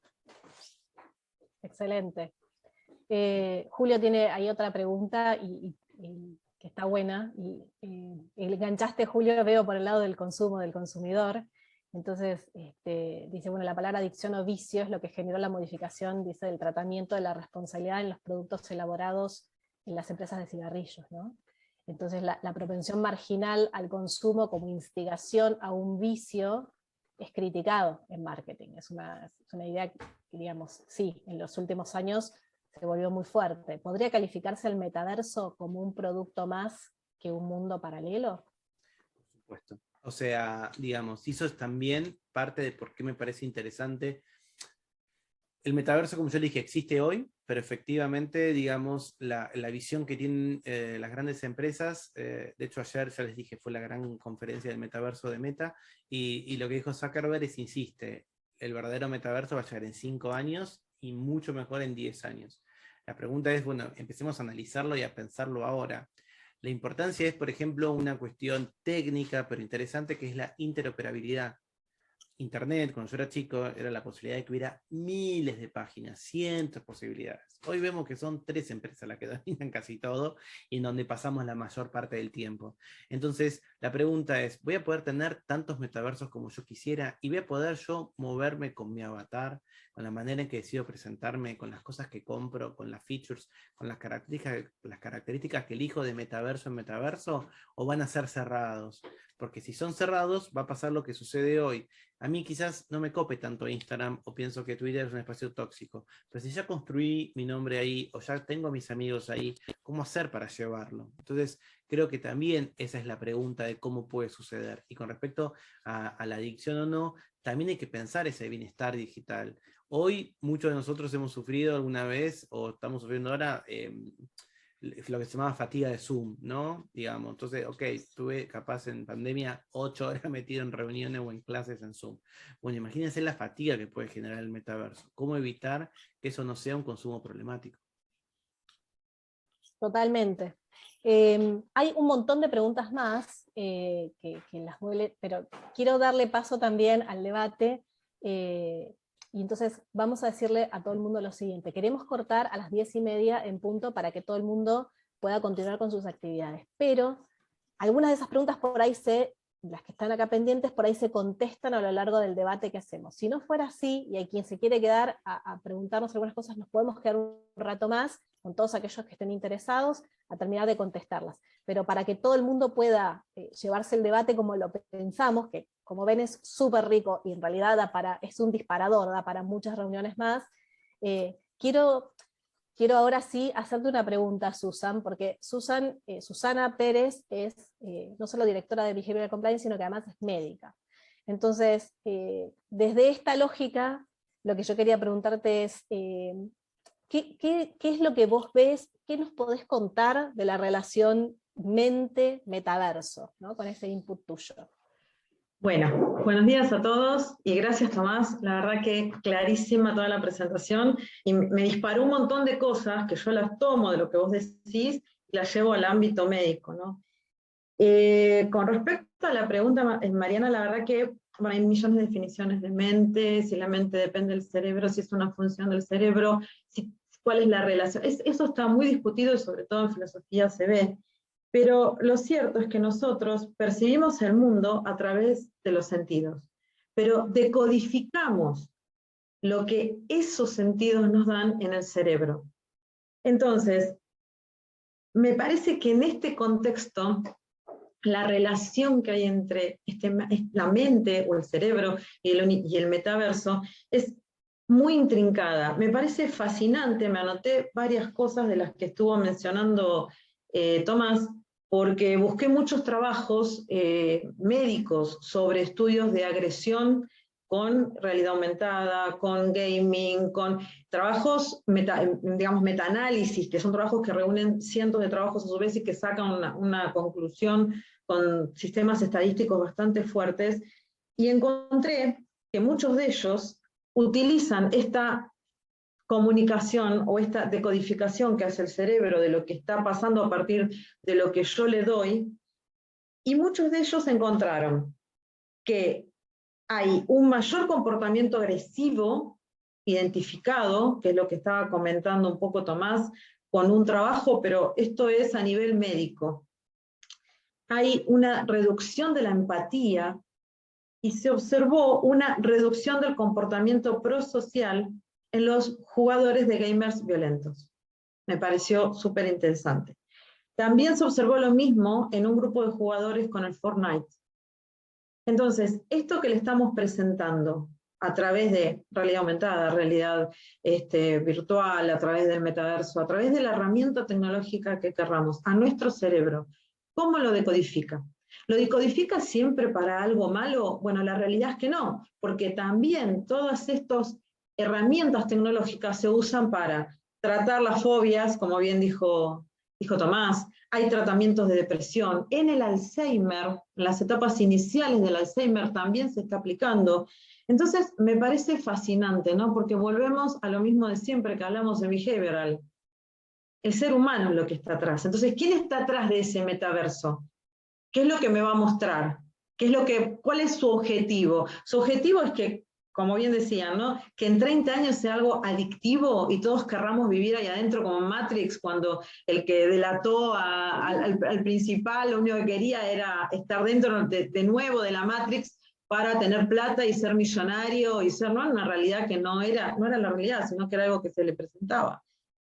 Speaker 1: Excelente. Julio tiene ahí otra pregunta y que está buena. Enganchaste, Julio, veo por el lado del consumo, del consumidor. Entonces, dice, bueno, la palabra adicción o vicio es lo que generó la modificación, dice, del tratamiento de la responsabilidad en los productos elaborados en las empresas de cigarrillos, ¿no? Entonces, la propensión marginal al consumo como instigación a un vicio es criticado en marketing. Es una idea que, digamos, sí, en los últimos años se volvió muy fuerte. ¿Podría calificarse el metaverso como un producto más que un mundo paralelo?
Speaker 3: Por supuesto. O sea, digamos, eso es también parte de por qué me parece interesante. El metaverso, como yo dije, existe hoy, pero efectivamente, digamos, la visión que tienen las grandes empresas, de hecho ayer ya les dije, fue la gran conferencia del metaverso de Meta, y lo que dijo Zuckerberg es, insiste, el verdadero metaverso va a llegar en 5 años y mucho mejor en 10 años. La pregunta es, bueno, empecemos a analizarlo y a pensarlo ahora. La importancia es, por ejemplo, una cuestión técnica, pero interesante, que es la interoperabilidad. Internet, cuando yo era chico, era la posibilidad de que hubiera miles de páginas, cientos de posibilidades. Hoy vemos que son 3 empresas las que dominan casi todo y en donde pasamos la mayor parte del tiempo. Entonces, la pregunta es, ¿voy a poder tener tantos metaversos como yo quisiera? ¿Y voy a poder yo moverme con mi avatar, con la manera en que decido presentarme, con las cosas que compro, con las features, con las características que elijo de metaverso en metaverso? ¿O van a ser cerrados? Porque si son cerrados, va a pasar lo que sucede hoy. A mí quizás no me cope tanto Instagram o pienso que Twitter es un espacio tóxico, pero si ya construí mi nombre ahí o ya tengo a mis amigos ahí, ¿cómo hacer para llevarlo? Entonces, creo que también esa es la pregunta de cómo puede suceder. Y con respecto a la adicción o no, también hay que pensar ese bienestar digital. Hoy muchos de nosotros hemos sufrido alguna vez, o estamos sufriendo ahora, lo que se llamaba fatiga de Zoom, ¿no? Digamos, entonces, ok, estuve capaz en pandemia 8 horas metido en reuniones o en clases en Zoom. Bueno, imagínense la fatiga que puede generar el metaverso. ¿Cómo evitar que eso no sea un consumo problemático?
Speaker 1: Totalmente. Hay un montón de preguntas más que las voy, pero quiero darle paso también al debate. Y entonces vamos a decirle a todo el mundo lo siguiente. Queremos cortar a las 10:30 en punto para que todo el mundo pueda continuar con sus actividades. Pero algunas de esas preguntas por ahí las que están acá pendientes, por ahí se contestan a lo largo del debate que hacemos. Si no fuera así, y hay quien se quiere quedar a preguntarnos algunas cosas, nos podemos quedar un rato más con todos aquellos que estén interesados a terminar de contestarlas. Pero para que todo el mundo pueda llevarse el debate como lo pensamos, que como ven es súper rico y en realidad es un disparador, da para muchas reuniones más, quiero ahora sí hacerte una pregunta, Susan, porque Susana Pérez es no solo directora de Behavioral Compliance, sino que además es médica. Entonces, desde esta lógica, lo que yo quería preguntarte es, ¿qué es lo que vos ves? ¿Qué nos podés contar de la relación mente-metaverso, ¿no? Con ese input tuyo?
Speaker 2: Bueno, buenos días a todos y gracias, Tomás. La verdad que clarísima toda la presentación y me disparó un montón de cosas que yo las tomo de lo que vos decís y las llevo al ámbito médico, ¿no? Con respecto a la pregunta, Mariana, la verdad que bueno, hay millones de definiciones de mente, si la mente depende del cerebro, si es una función del cerebro, cuál es la relación. Eso está muy discutido y sobre todo en filosofía se ve. Pero lo cierto es que nosotros percibimos el mundo a través de los sentidos, pero decodificamos lo que esos sentidos nos dan en el cerebro. Entonces, me parece que en este contexto, la relación que hay entre la mente o el cerebro y el metaverso es muy intrincada. Me parece fascinante, me anoté varias cosas de las que estuvo mencionando Tomás, porque busqué muchos trabajos médicos sobre estudios de agresión con realidad aumentada, con gaming, con trabajos, digamos, metaanálisis, que son trabajos que reúnen cientos de trabajos a su vez y que sacan una conclusión con sistemas estadísticos bastante fuertes, y encontré que muchos de ellos utilizan esta comunicación o esta decodificación que hace el cerebro de lo que está pasando a partir de lo que yo le doy, y muchos de ellos encontraron que hay un mayor comportamiento agresivo identificado, que es lo que estaba comentando un poco Tomás, con un trabajo, pero esto es a nivel médico. Hay una reducción de la empatía y se observó una reducción del comportamiento prosocial en los jugadores de gamers violentos. Me pareció súper interesante. También se observó lo mismo en un grupo de jugadores con el Fortnite. Entonces, esto que le estamos presentando a través de realidad aumentada, realidad virtual, a través del metaverso, a través de la herramienta tecnológica que querramos, a nuestro cerebro, ¿cómo lo decodifica? ¿Lo decodifica siempre para algo malo? Bueno, la realidad es que no, porque también todas estas herramientas tecnológicas se usan para tratar las fobias, como bien dijo Tomás. Hay tratamientos de depresión. En el Alzheimer, en las etapas iniciales del Alzheimer también se está aplicando. Entonces, me parece fascinante, ¿no? Porque volvemos a lo mismo de siempre que hablamos de behavioral. El ser humano es lo que está atrás. Entonces, ¿quién está atrás de ese metaverso? ¿Qué es lo que me va a mostrar? ¿Cuál es su objetivo? Su objetivo es que, como bien decían, ¿no? Que en 30 años sea algo adictivo y todos querramos vivir ahí adentro como Matrix, cuando el que delató al principal lo único que quería era estar dentro de nuevo de la Matrix para tener plata y ser millonario y ser, ¿no? Una realidad que no era la realidad, sino que era algo que se le presentaba.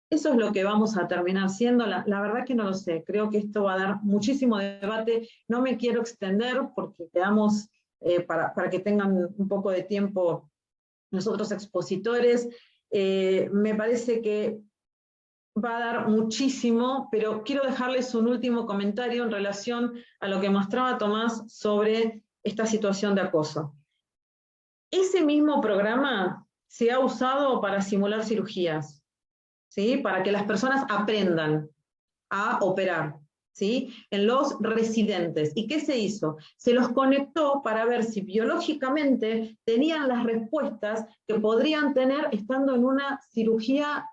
Speaker 2: Eso es lo que vamos a terminar siendo. La verdad que no lo sé. Creo que esto va a dar muchísimo debate. No me quiero extender porque quedamos para que tengan un poco de tiempo los otros expositores. Me parece que va a dar muchísimo, pero quiero dejarles un último comentario en relación a lo que mostraba Tomás sobre esta situación de acoso. Ese mismo programa se ha usado para simular cirugías, ¿sí? Para que las personas aprendan a operar, ¿sí? En los residentes. ¿Y qué se hizo? Se los conectó para ver si biológicamente tenían las respuestas que podrían tener estando en una cirugía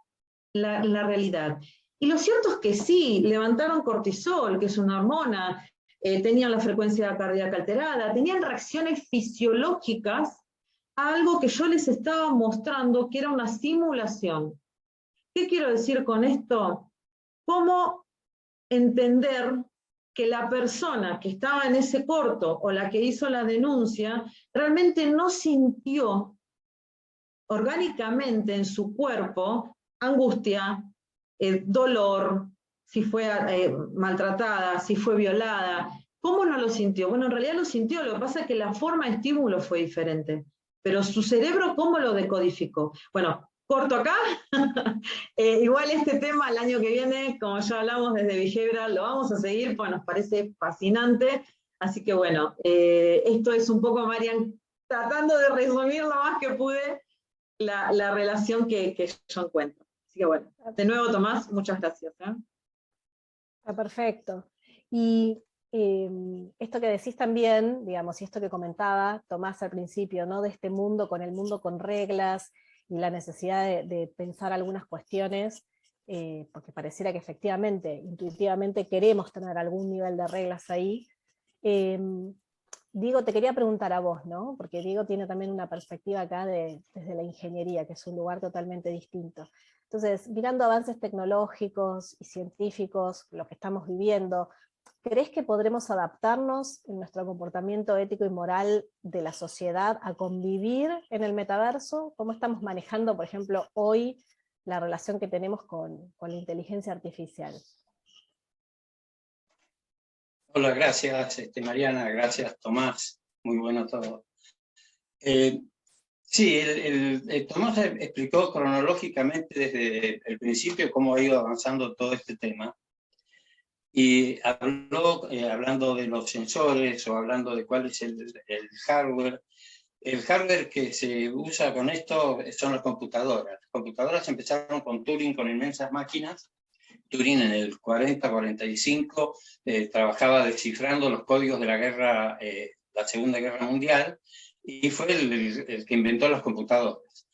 Speaker 2: la realidad. Y lo cierto es que sí, levantaron cortisol, que es una hormona, tenían la frecuencia cardíaca alterada, tenían reacciones fisiológicas a algo que yo les estaba mostrando que era una simulación. ¿Qué quiero decir con esto? ¿Cómo entender que la persona que estaba en ese corto o la que hizo la denuncia realmente no sintió orgánicamente en su cuerpo angustia, dolor, si fue maltratada, si fue violada? ¿Cómo no lo sintió? Bueno, en realidad lo sintió, lo que pasa es que la forma de estímulo fue diferente. Pero su cerebro, ¿cómo lo decodificó? Bueno, corto acá. Igual este tema el año que viene, como ya hablamos desde Behavioral, lo vamos a seguir, pues nos parece fascinante. Así que bueno, esto es un poco, Marian, tratando de resumir lo más que pude la relación que yo encuentro. Así que bueno, de nuevo Tomás, muchas gracias.
Speaker 1: Está perfecto. Y esto que decís también, digamos, y esto que comentaba Tomás al principio, ¿no? De este mundo con el mundo con reglas, y la necesidad de pensar algunas cuestiones, porque pareciera que efectivamente, intuitivamente queremos tener algún nivel de reglas ahí. Diego, te quería preguntar a vos, ¿no? Porque Diego tiene también una perspectiva acá desde la ingeniería, que es un lugar totalmente distinto. Entonces, mirando avances tecnológicos y científicos, lo que estamos viviendo, ¿crees que podremos adaptarnos en nuestro comportamiento ético y moral de la sociedad a convivir en el metaverso? ¿Cómo estamos manejando, por ejemplo, hoy la relación que tenemos con la inteligencia artificial?
Speaker 4: Hola, gracias Mariana, gracias Tomás, muy bueno todo. Sí, Tomás explicó cronológicamente desde el principio cómo ha ido avanzando todo este tema. Y hablando de los sensores o hablando de cuál es el hardware, El hardware que se usa con esto son las computadoras. Las computadoras empezaron con Turing, con inmensas máquinas. Turing en el 40-45 trabajaba descifrando los códigos de la Segunda Guerra Mundial, y fue el que inventó las computadoras.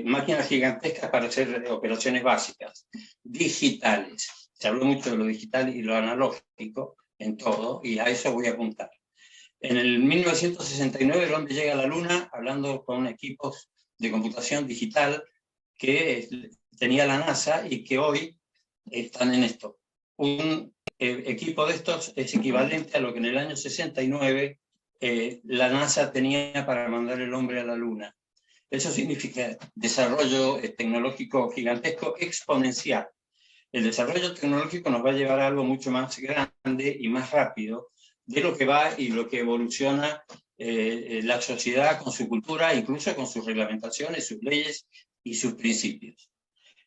Speaker 4: Máquinas gigantescas para hacer operaciones básicas, digitales. Se habló mucho de lo digital y lo analógico en todo, y a eso voy a apuntar. En el 1969 el hombre llega a la Luna hablando con equipos de computación digital que tenía la NASA y que hoy están en esto. Un equipo de estos es equivalente a lo que en el año 69 la NASA tenía para mandar el hombre a la Luna. Eso significa desarrollo tecnológico gigantesco exponencial. El desarrollo tecnológico nos va a llevar a algo mucho más grande y más rápido de lo que va y lo que evoluciona la sociedad con su cultura, incluso con sus reglamentaciones, sus leyes y sus principios.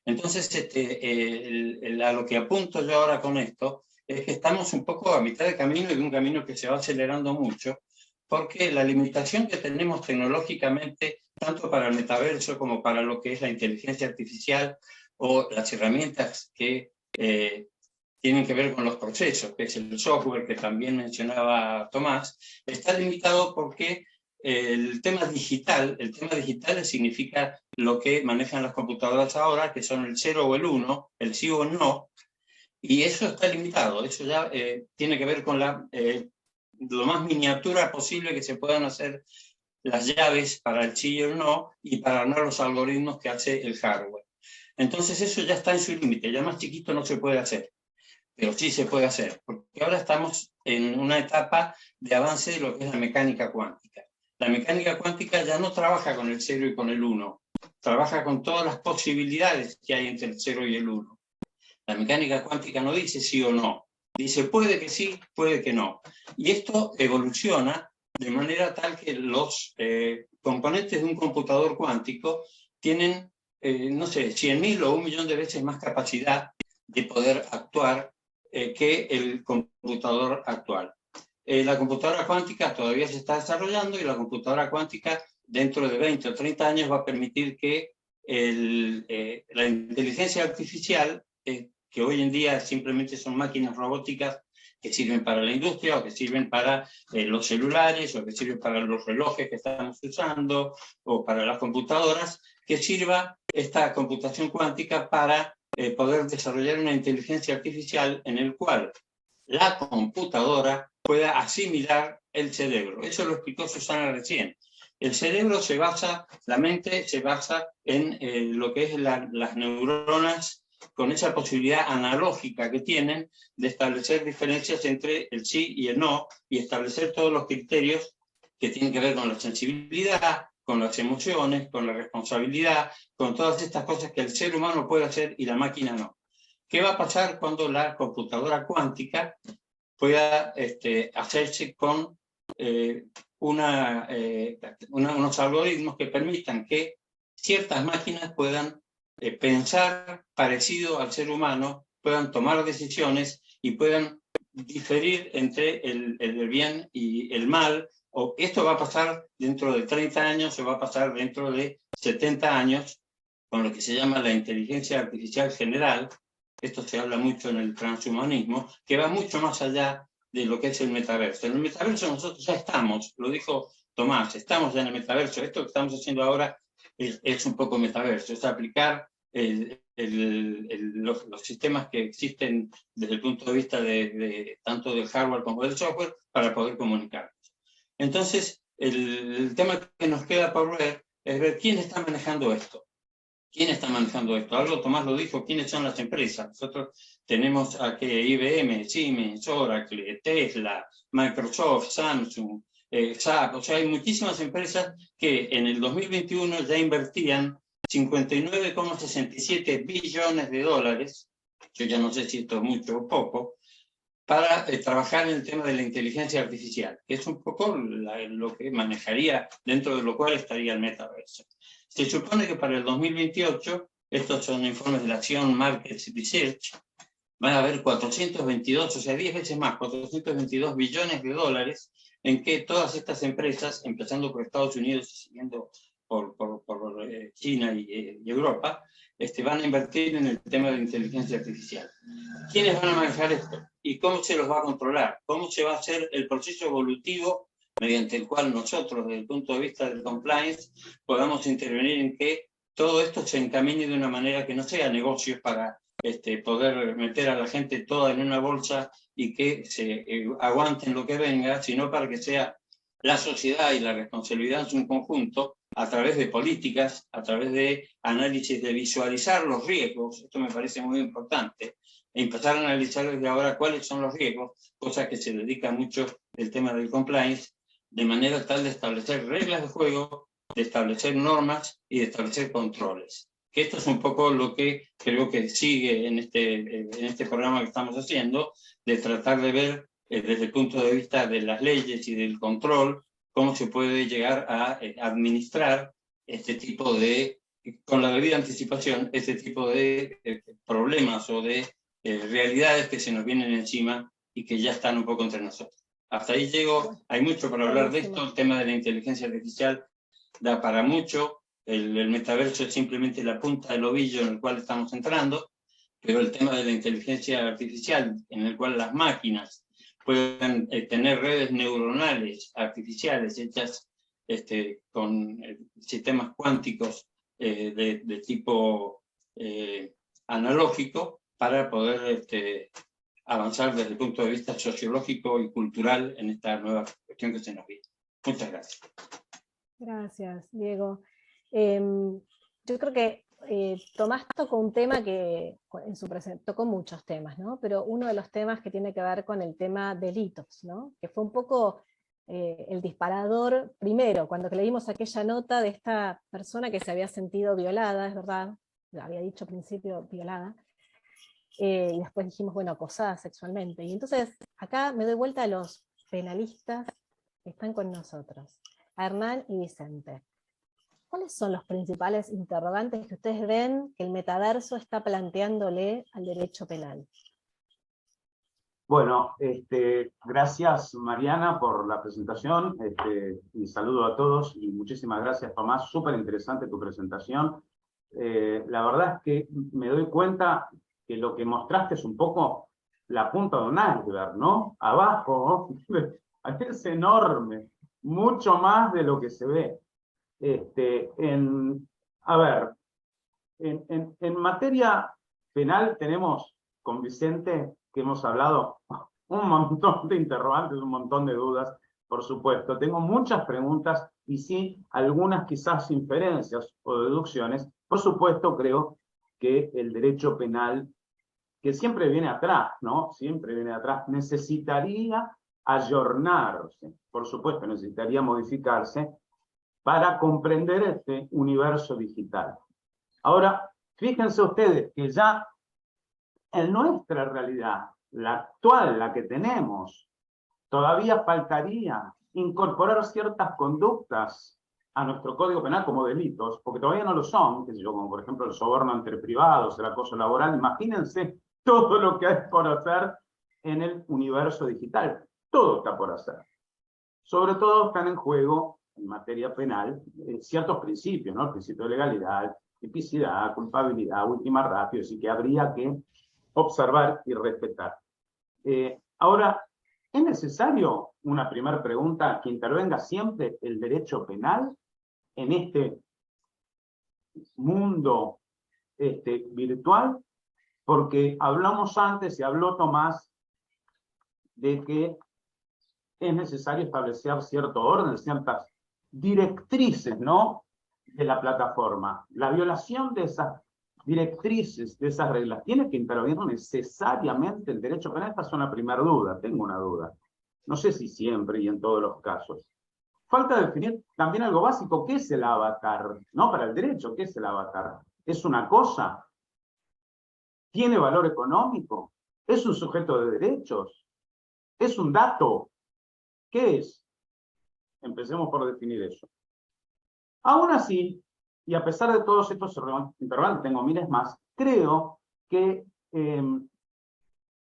Speaker 4: Entonces, a lo que apunto yo ahora con esto es que estamos un poco a mitad de camino, y de un camino que se va acelerando mucho, porque la limitación que tenemos tecnológicamente, tanto para el metaverso como para lo que es la inteligencia artificial o las herramientas que tienen que ver con los procesos, que es el software que también mencionaba Tomás, está limitado porque el tema digital significa lo que manejan las computadoras ahora, que son el 0 o el 1, el sí o el no, y eso está limitado. Eso ya tiene que ver con lo más miniatura posible que se puedan hacer las llaves para el sí y el no, y para armar los algoritmos que hace el hardware. Entonces eso ya está en su límite, ya más chiquito no se puede hacer, pero sí se puede hacer, porque ahora estamos en una etapa de avance de lo que es la mecánica cuántica. La mecánica cuántica ya no trabaja con el 0 y con el 1, trabaja con todas las posibilidades que hay entre el 0 y el 1. La mecánica cuántica no dice sí o no, dice puede que sí, puede que no. Y esto evoluciona de manera tal que los componentes de un computador cuántico tienen, no sé, 100.000 o 1.000.000 de veces más capacidad de poder actuar que el computador actual. La computadora cuántica todavía se está desarrollando, y la computadora cuántica dentro de 20 o 30 años va a permitir que la inteligencia artificial, que hoy en día simplemente son máquinas robóticas que sirven para la industria, o que sirven para los celulares, o que sirven para los relojes que estamos usando, o para las computadoras, que sirva esta computación cuántica para poder desarrollar una inteligencia artificial en el cual la computadora pueda asimilar el cerebro. Eso lo explicó Susana recién. El cerebro se basa, la mente se basa en lo que es las neuronas, con esa posibilidad analógica que tienen de establecer diferencias entre el sí y el no, y establecer todos los criterios que tienen que ver con la sensibilidad, con las emociones, con la responsabilidad, con todas estas cosas que el ser humano puede hacer y la máquina no. ¿Qué va a pasar cuando la computadora cuántica pueda hacerse con unos algoritmos que permitan que ciertas máquinas puedan pensar parecido al ser humano, puedan tomar decisiones y puedan diferir entre el bien y el mal? O esto va a pasar dentro de 30 años, o va a pasar dentro de 70 años, con lo que se llama la inteligencia artificial general. Esto se habla mucho en el transhumanismo, que va mucho más allá de lo que es el metaverso. En el metaverso nosotros ya estamos, lo dijo Tomás, estamos ya en el metaverso. Esto que estamos haciendo ahora es un poco metaverso, es aplicar los sistemas que existen desde el punto de vista tanto del hardware como del software para poder comunicarnos. Entonces, el tema que nos queda por ver es ver quién está manejando esto. ¿Quién está manejando esto? Algo Tomás lo dijo, ¿quiénes son las empresas? Nosotros tenemos aquí IBM, Siemens, Oracle, Tesla, Microsoft, Samsung, SAP. O sea, hay muchísimas empresas que en el 2021 ya invertían 59,67 billones de dólares, yo ya no sé si esto es mucho o poco, para trabajar en el tema de la inteligencia artificial, que es un poco lo que manejaría, dentro de lo cual estaría el metaverso. Se supone que para el 2028, estos son informes de la Acción Markets Research, van a haber 422, o sea, 10 veces más, 422 billones de dólares en que todas estas empresas, empezando por Estados Unidos y siguiendo por China y Europa, van a invertir en el tema de inteligencia artificial. ¿Quiénes van a manejar esto? ¿Y cómo se los va a controlar? ¿Cómo se va a hacer el proceso evolutivo mediante el cual nosotros, desde el punto de vista del compliance, podamos intervenir en que todo esto se encamine de una manera que no sea negocios para poder meter a la gente toda en una bolsa y que se aguanten lo que venga, sino para que sea la sociedad y la responsabilidad en su conjunto, a través de políticas, a través de análisis, de visualizar los riesgos, esto me parece muy importante, e empezar a analizar desde ahora cuáles son los riesgos, cosa que se dedica mucho el tema del compliance, de manera tal de establecer reglas de juego, de establecer normas y de establecer controles. Que esto es un poco lo que creo que sigue en este programa que estamos haciendo, de tratar de ver desde el punto de vista de las leyes y del control, cómo se puede llegar a administrar este tipo de, con la debida anticipación, este tipo de problemas o de realidades que se nos vienen encima y que ya están un poco entre nosotros. Hasta ahí llego, hay mucho para hablar de esto, el tema de la inteligencia artificial da para mucho, el metaverso es simplemente la punta del ovillo en el cual estamos entrando, pero el tema de la inteligencia artificial, en el cual las máquinas puedan tener redes neuronales artificiales hechas con sistemas cuánticos de tipo analógico para poder avanzar desde el punto de vista sociológico y cultural en esta nueva cuestión que se nos viene. Muchas gracias.
Speaker 1: Gracias, Diego. Yo creo que Tomás tocó un tema que en su presentación tocó muchos temas, ¿no? Pero uno de los temas que tiene que ver con el tema delitos, ¿no? Que fue un poco el disparador, primero, cuando leímos aquella nota de esta persona que se había sentido violada, es verdad, lo había dicho al principio violada, y después dijimos, bueno, acosada sexualmente. Y entonces acá me doy vuelta a los penalistas que están con nosotros, a Hernán y Vicente. ¿Cuáles son los principales interrogantes que ustedes ven que el metaverso está planteándole al derecho penal?
Speaker 5: Bueno, gracias Mariana por la presentación, y saludo a todos y muchísimas gracias Tomás, súper interesante tu presentación. La verdad es que me doy cuenta que lo que mostraste es un poco la punta de un iceberg, ¿no? Abajo, es enorme, mucho más de lo que se ve. A ver, en materia penal tenemos con Vicente, que hemos hablado, un montón de interrogantes, un montón de dudas, por supuesto. Tengo muchas preguntas y sí, algunas quizás inferencias o deducciones. Por supuesto, creo que el derecho penal, que siempre viene atrás, ¿no? Siempre viene atrás, necesitaría ayornarse, por supuesto, necesitaría modificarse para comprender este universo digital. Ahora, fíjense ustedes que ya en nuestra realidad, la actual, la que tenemos, todavía faltaría incorporar ciertas conductas a nuestro Código Penal como delitos, porque todavía no lo son, qué sé yo, como por ejemplo el soborno entre privados, el acoso laboral. Imagínense todo lo que hay por hacer en el universo digital. Todo está por hacer. Sobre todo están en juego, en materia penal, ciertos principios, ¿no? El principio de legalidad, tipicidad, culpabilidad, última ratio, así que habría que observar y respetar. Ahora, ¿es necesario, una primera pregunta, que intervenga siempre el derecho penal en este mundo virtual? Porque hablamos antes, y habló Tomás, de que es necesario establecer cierto orden, ciertas directrices, ¿no?, de la plataforma. La violación de esas directrices, de esas reglas, ¿tiene que intervenir necesariamente el derecho penal? Esta es una primera duda, tengo una duda. No sé si siempre y en todos los casos. Falta definir también algo básico. ¿Qué es el avatar? ¿No? Para el derecho, ¿qué es el avatar? ¿Es una cosa? ¿Tiene valor económico? ¿Es un sujeto de derechos? ¿Es un dato? ¿Qué es? Empecemos por definir eso. Aún así, y a pesar de todos estos interrogantes, tengo miles más, creo que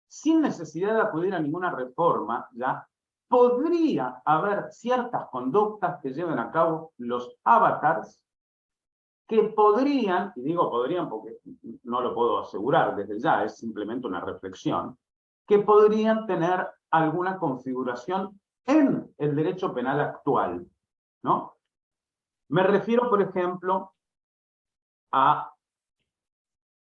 Speaker 5: sin necesidad de acudir a ninguna reforma, ya podría haber ciertas conductas que lleven a cabo los avatars que podrían, y digo podrían porque no lo puedo asegurar desde ya, es simplemente una reflexión, que podrían tener alguna configuración en el derecho penal actual, ¿no? Me refiero, por ejemplo, a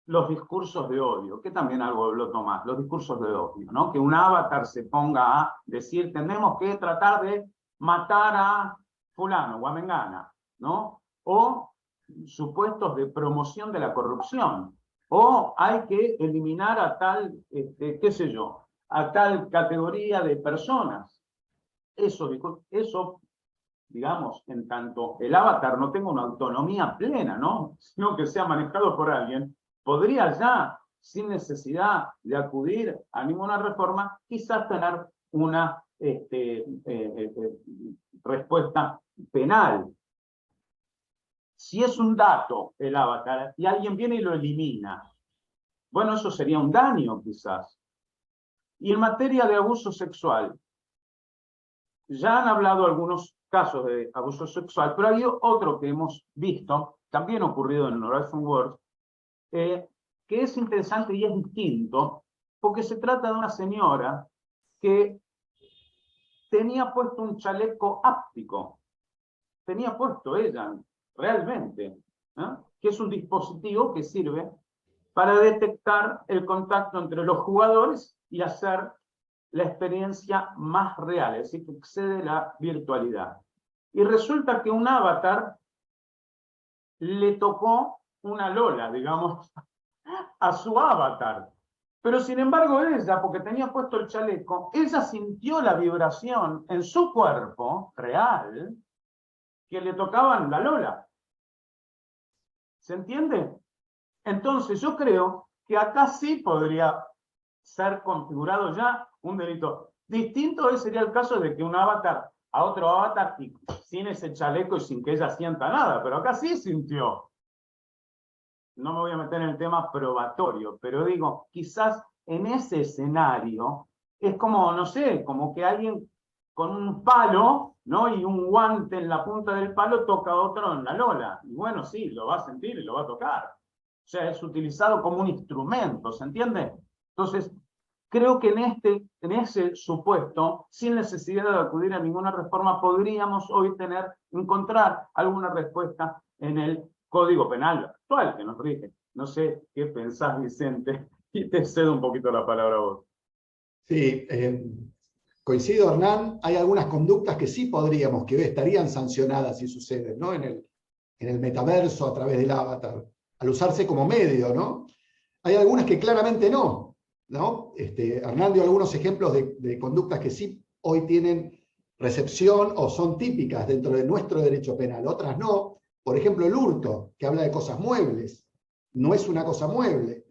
Speaker 5: los discursos de odio, que también algo habló Tomás, los discursos de odio, ¿no? Que un avatar se ponga a decir, tenemos que tratar de matar a fulano o a mengana, ¿no? O supuestos de promoción de la corrupción, o hay que eliminar a tal, qué sé yo, a tal categoría de personas. Eso, digamos, en tanto el avatar no tenga una autonomía plena, ¿no? Sino que sea manejado por alguien, podría ya, sin necesidad de acudir a ninguna reforma, quizás tener una respuesta penal. Si es un dato el avatar y alguien viene y lo elimina, bueno, eso sería un daño quizás. Y en materia de abuso sexual, ya han hablado algunos casos de abuso sexual, pero hay otro que hemos visto, también ocurrido en Horizon World, que es interesante y es distinto, porque se trata de una señora que tenía puesto un chaleco áptico. Tenía puesto ella, realmente, ¿no? Que es un dispositivo que sirve para detectar el contacto entre los jugadores y hacer la experiencia más real, es decir, que excede la virtualidad. Y resulta que un avatar le tocó una Lola, digamos, a su avatar. Pero sin embargo ella, porque tenía puesto el chaleco, ella sintió la vibración en su cuerpo real que le tocaban la Lola. ¿Se entiende? Entonces yo creo que acá sí podría ser configurado ya un delito. Distinto sería el caso de que un avatar a otro avatar y sin ese chaleco y sin que ella sienta nada, pero acá sí sintió. No me voy a meter en el tema probatorio, pero digo, quizás en ese escenario es como, no sé, como que alguien con un palo, ¿no? Y un guante en la punta del palo toca a otro en la Lola. Y bueno, sí, lo va a sentir y lo va a tocar. O sea, es utilizado como un instrumento, ¿se entiende? Entonces, creo que en ese supuesto, sin necesidad de acudir a ninguna reforma, podríamos hoy encontrar alguna respuesta en el Código Penal actual que nos rige. No sé qué pensás, Vicente, y te cedo un poquito la palabra a vos.
Speaker 6: Sí, coincido, Hernán, hay algunas conductas que sí podríamos, que estarían sancionadas si suceden, ¿no? En el metaverso, a través del avatar, al usarse como medio, ¿no? Hay algunas que claramente no, ¿no? Hernán dio algunos ejemplos de conductas que sí hoy tienen recepción o son típicas dentro de nuestro derecho penal, otras no. Por ejemplo, el hurto, que habla de cosas muebles, no es una cosa mueble.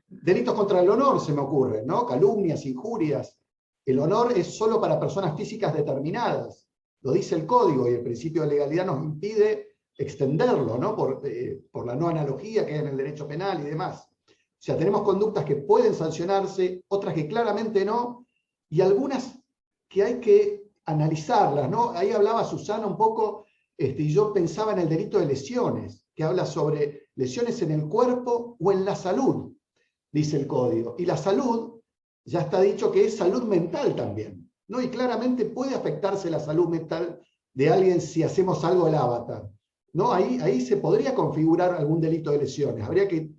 Speaker 6: Delitos contra el honor se me ocurren, ¿no? Calumnias, injurias. El honor es solo para personas físicas determinadas. Lo dice el código y el principio de legalidad nos impide extenderlo, ¿no? Por la no analogía que hay en el derecho penal y demás. O sea, tenemos conductas que pueden sancionarse, otras que claramente no, y algunas que hay que analizarlas, ¿no? Ahí hablaba Susana un poco, y yo pensaba en el delito de lesiones, que habla sobre lesiones en el cuerpo o en la salud, dice el código. Y la salud, ya está dicho que es salud mental también, ¿no? Y claramente puede afectarse la salud mental de alguien si hacemos algo del avatar, ¿no? Ahí se podría configurar algún delito de lesiones. Habría que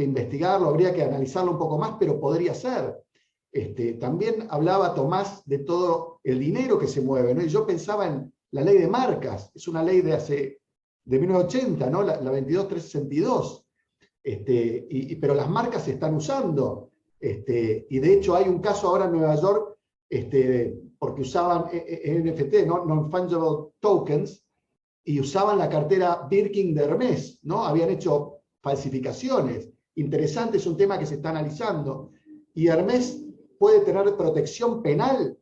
Speaker 6: investigarlo, habría que analizarlo un poco más, pero podría ser. También hablaba Tomás de todo el dinero que se mueve, ¿no? Y yo pensaba en la ley de marcas, es una ley de 1980, ¿no? La 22.362. Pero las marcas se están usando. Y de hecho hay un caso ahora en Nueva York, porque usaban NFT, ¿no? Non-fungible tokens, y usaban la cartera Birkin de Hermès, ¿no? Habían hecho falsificaciones. Interesante, es un tema que se está analizando. Y Hermès puede tener protección penal.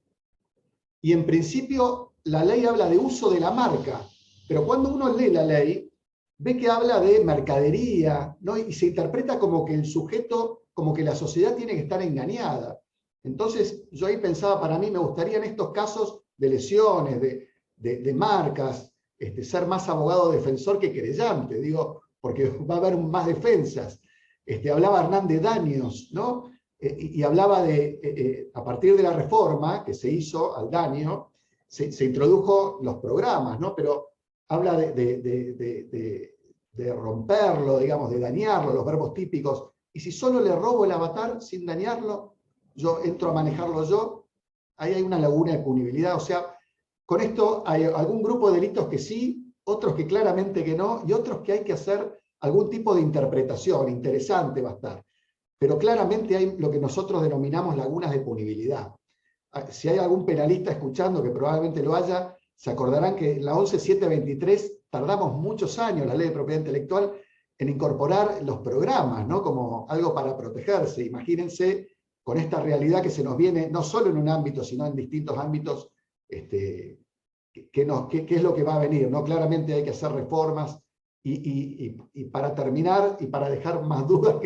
Speaker 6: Y en principio la ley habla de uso de la marca. Pero cuando uno lee la ley, ve que habla de mercadería, ¿no? Y se interpreta como que el sujeto, como que la sociedad tiene que estar engañada. Entonces, yo ahí pensaba, para mí, me gustaría en estos casos de lesiones, de marcas, ser más abogado defensor que querellante, digo, porque va a haber más defensas. Hablaba Hernán de daños, ¿no? Y hablaba a partir de la reforma que se hizo al daño, se introdujo los programas, ¿no? Pero habla de romperlo, digamos, de dañarlo, los verbos típicos. Y si solo le robo el avatar sin dañarlo, yo entro a manejarlo yo, ahí hay una laguna de punibilidad. O sea, con esto hay algún grupo de delitos que sí, otros que claramente que no, y otros que hay que hacer algún tipo de interpretación, interesante va a estar. Pero claramente hay lo que nosotros denominamos lagunas de punibilidad. Si hay algún penalista escuchando, que probablemente lo haya, se acordarán que en la 11723 tardamos muchos años, la ley de propiedad intelectual, en incorporar los programas, ¿no? Como algo para protegerse. Imagínense con esta realidad que se nos viene, no solo en un ámbito, sino en distintos ámbitos, qué es lo que va a venir, ¿no? Claramente hay que hacer reformas, y para terminar, y para dejar más dudas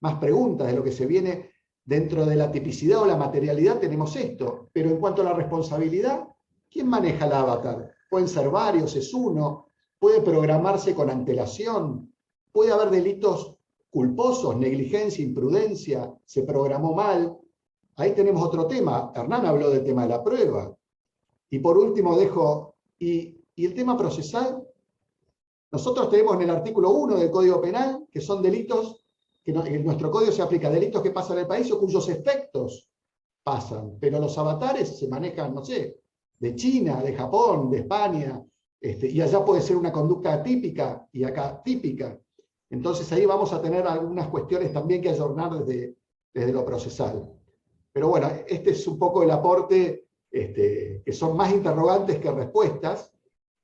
Speaker 6: más preguntas de lo que se viene, dentro de la tipicidad o la materialidad tenemos esto, pero en cuanto a la responsabilidad, ¿quién maneja el avatar? Pueden ser varios, es uno, puede programarse con antelación, puede haber delitos culposos, negligencia, imprudencia, se programó mal. Ahí tenemos otro tema. Hernán habló del tema de la prueba. Y por último dejo, y el tema procesal, nosotros tenemos en el artículo 1 del Código Penal, que son delitos, que en nuestro código se aplica delitos que pasan en el país o cuyos efectos pasan, pero los avatares se manejan, no sé, de China, de Japón, de España, y allá puede ser una conducta atípica y acá típica. Entonces ahí vamos a tener algunas cuestiones también que ayornar desde lo procesal. Pero bueno, este es un poco el aporte, que son más interrogantes que respuestas,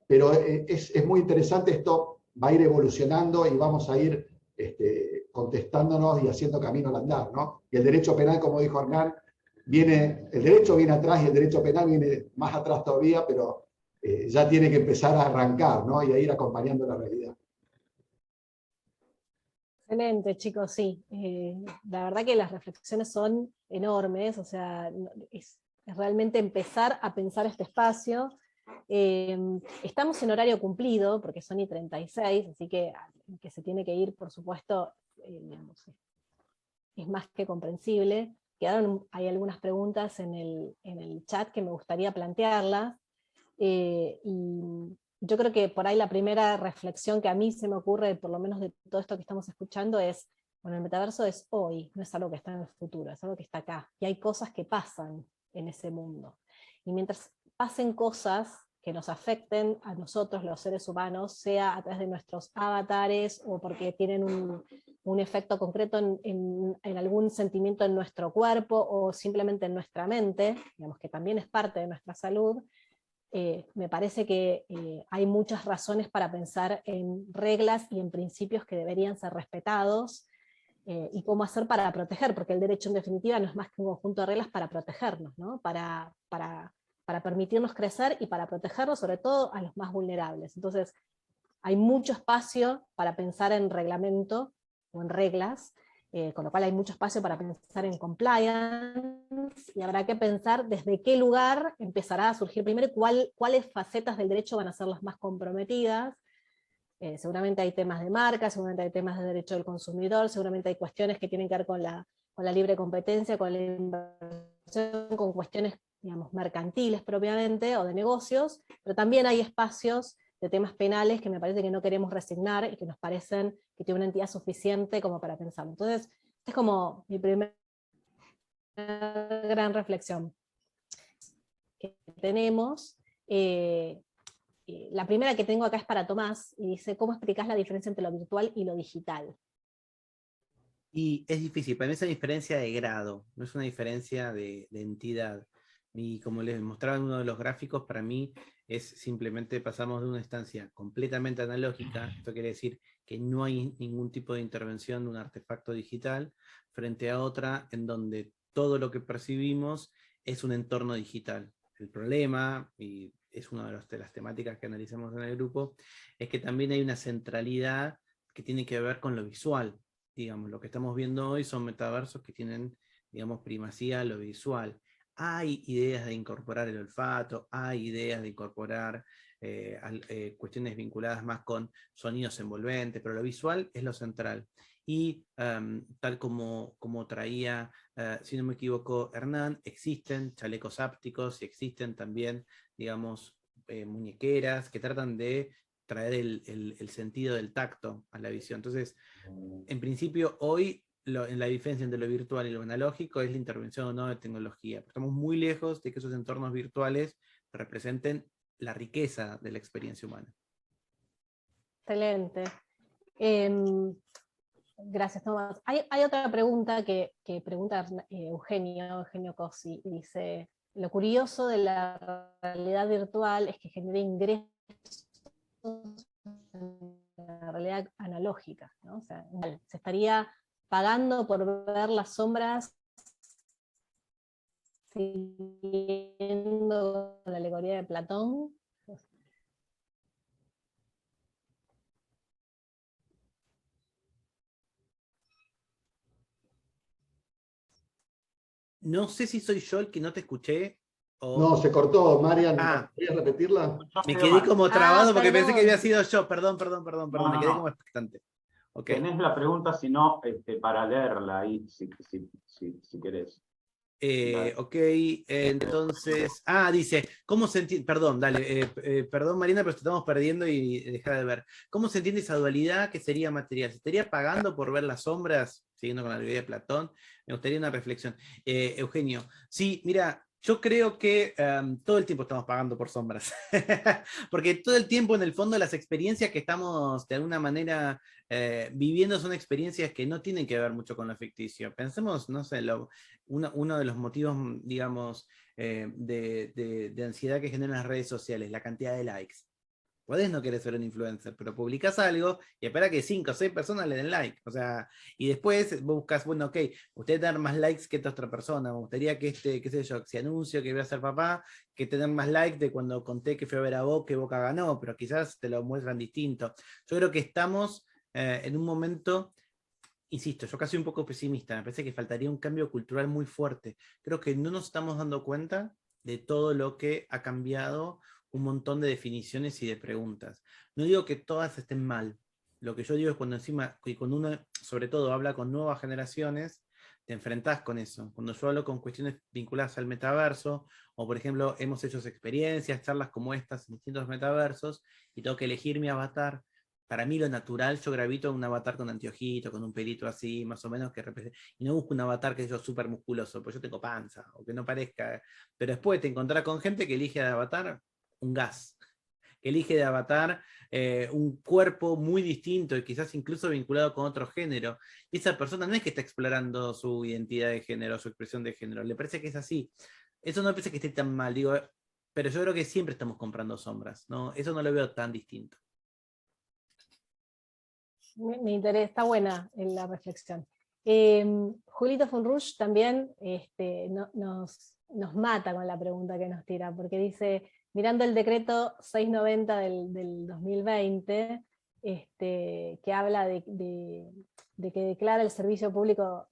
Speaker 6: pero es muy interesante, esto va a ir evolucionando y vamos a ir contestándonos y haciendo camino al andar, ¿no? Y el derecho penal, como dijo Hernán, el derecho viene atrás y el derecho penal viene más atrás todavía, pero ya tiene que empezar a arrancar, ¿no? Y a ir acompañando la realidad.
Speaker 1: Excelente, chicos, sí. La verdad que las reflexiones son enormes, o sea, es realmente empezar a pensar este espacio. Estamos en horario cumplido, porque son y 36, así que se tiene que ir, por supuesto, digamos, es más que comprensible. Hay algunas preguntas en el chat que me gustaría plantearlas, y yo creo que por ahí la primera reflexión que a mí se me ocurre, por lo menos de todo esto que estamos escuchando, es, bueno, el metaverso es hoy, no es algo que está en el futuro, es algo que está acá, y hay cosas que pasan en ese mundo. Y mientras pasen cosas que nos afecten a nosotros, los seres humanos, sea a través de nuestros avatares, o porque tienen un efecto concreto en algún sentimiento en nuestro cuerpo, o simplemente en nuestra mente, digamos que también es parte de nuestra salud, me parece que hay muchas razones para pensar en reglas y en principios que deberían ser respetados, y cómo hacer para proteger, porque el derecho en definitiva no es más que un conjunto de reglas para protegernos, ¿no? Para permitirnos crecer y para protegernos sobre todo a los más vulnerables. Entonces, hay mucho espacio para pensar en reglamento o en reglas, con lo cual hay mucho espacio para pensar en compliance, y habrá que pensar desde qué lugar empezará a surgir primero y cuáles facetas del derecho van a ser las más comprometidas. Seguramente hay temas de marca, seguramente hay temas de derecho del consumidor, seguramente hay cuestiones que tienen que ver con la libre competencia, con la inversión, con cuestiones, digamos, mercantiles propiamente, o de negocios, pero también hay espacios de temas penales que me parece que no queremos resignar y que nos parecen que tiene una entidad suficiente como para pensarlo. Entonces, esta es como mi primera gran reflexión que tenemos. La primera que tengo acá es para Tomás, y dice, ¿cómo explicás la diferencia entre lo virtual y lo digital?
Speaker 3: Y es difícil, para mí es una diferencia de grado, no es una diferencia de entidad. Y como les mostraba en uno de los gráficos, para mí es simplemente pasamos de una instancia completamente analógica, esto quiere decir que no hay ningún tipo de intervención de un artefacto digital, frente a otra en donde todo lo que percibimos es un entorno digital. El problema, y es una de las temáticas que analizamos en el grupo, es que también hay una centralidad que tiene que ver con lo visual. Digamos, lo que estamos viendo hoy son metaversos que tienen, digamos, primacía a lo visual. hay ideas de incorporar el olfato, hay ideas de incorporar cuestiones vinculadas más con sonidos envolventes, pero lo visual es lo central. Y tal como traía, si no me equivoco, Hernán, existen chalecos ápticos y existen también, digamos, muñequeras que tratan de traer el sentido del tacto a la visión. Entonces, en principio, hoy en la diferencia entre lo virtual y lo analógico es la intervención o no de tecnología. Estamos muy lejos de que esos entornos virtuales representen la riqueza de la experiencia humana.
Speaker 1: Excelente. Gracias, Tomás. Hay otra pregunta que pregunta Eugenio Cosi, y dice: lo curioso de la realidad virtual es que genera ingresos en la realidad analógica, ¿no? O sea, se estaría pagando por ver las sombras siguiendo la alegoría de Platón.
Speaker 3: No sé si soy yo el que no te escuché. O...
Speaker 6: No, se cortó, Marian.
Speaker 3: Ah,
Speaker 6: ¿Podrías repetirla?
Speaker 3: me quedé como trabado porque pensé que
Speaker 1: perdón.
Speaker 3: había sido yo. Perdón,
Speaker 5: No,
Speaker 3: me quedé
Speaker 5: no.
Speaker 3: como expectante. Okay.
Speaker 5: Tenés la pregunta, si no, para leerla ahí, si querés.
Speaker 3: Ok, entonces, dice, ¿cómo se entiende? Perdón, dale, perdón Marina, pero te estamos perdiendo y deja de ver. ¿Cómo se entiende esa dualidad que sería material? ¿Se estaría pagando por ver las sombras? Siguiendo con la teoría de Platón, me gustaría una reflexión. Eugenio, sí, mira, yo creo que todo el tiempo estamos pagando por sombras, porque todo el tiempo en el fondo las experiencias que estamos de alguna manera viviendo son experiencias que no tienen que ver mucho con lo ficticio. Pensemos, no sé, uno de los motivos, digamos, de ansiedad que generan las redes sociales, la cantidad de likes. Podés no querer ser un influencer, pero publicás algo y espera que 5 o 6 personas le den like. O sea, y después buscas, bueno, ok, usted dar más likes que esta otra persona. Me gustaría que qué sé yo, si anuncio que voy a ser papá, que tener más likes de cuando conté que fui a ver a Boca, que Boca ganó, pero quizás te lo muestran distinto. Yo creo que estamos en un momento, insisto, yo casi un poco pesimista, me parece que faltaría un cambio cultural muy fuerte. Creo que no nos estamos dando cuenta de todo lo que ha cambiado un montón de definiciones y de preguntas. No digo que todas estén mal. Lo que yo digo es cuando encima, y cuando uno sobre todo habla con nuevas generaciones, te enfrentás con eso. Cuando yo hablo con cuestiones vinculadas al metaverso, o por ejemplo, hemos hecho experiencias, charlas como estas en distintos metaversos, y tengo que elegir mi avatar. Para mí lo natural, yo gravito a un avatar con anteojito, con un pelito así, más o menos, que represente, y no busco un avatar que yo súper musculoso, pues yo tengo panza, o que no parezca. Pero después te encontrás con gente que elige de avatar un gas, que elige de avatar un cuerpo muy distinto y quizás incluso vinculado con otro género. Y esa persona no es que está explorando su identidad de género, su expresión de género, le parece que es así. Eso no me parece que esté tan mal, digo, pero yo creo que siempre estamos comprando sombras, ¿no? Eso no lo veo tan distinto.
Speaker 1: Me interesa, está buena la reflexión. Julito Fonrush también nos mata con la pregunta que nos tira, porque dice: mirando el decreto 690 del 2020, que habla de que declara el servicio público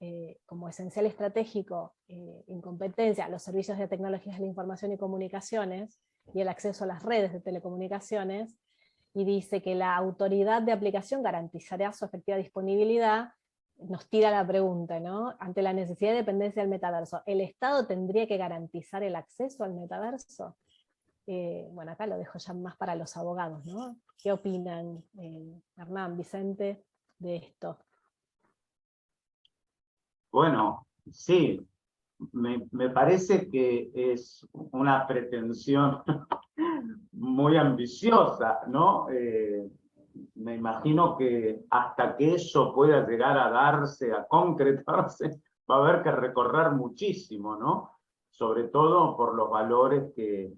Speaker 1: como esencial estratégico en competencia a los servicios de tecnologías de la información y comunicaciones y el acceso a las redes de telecomunicaciones, y dice que la autoridad de aplicación garantizará su efectiva disponibilidad. Nos tira la pregunta, ¿no? Ante la necesidad de dependencia del metaverso, ¿el Estado tendría que garantizar el acceso al metaverso? Bueno, acá lo dejo ya más para los abogados, ¿no? ¿Qué opinan, Hernán, Vicente, de esto?
Speaker 5: Bueno, sí, me parece que es una pretensión muy ambiciosa, ¿no? Me imagino que hasta que eso pueda llegar a darse, a concretarse, va a haber que recorrer muchísimo, ¿no? Sobre todo por los valores que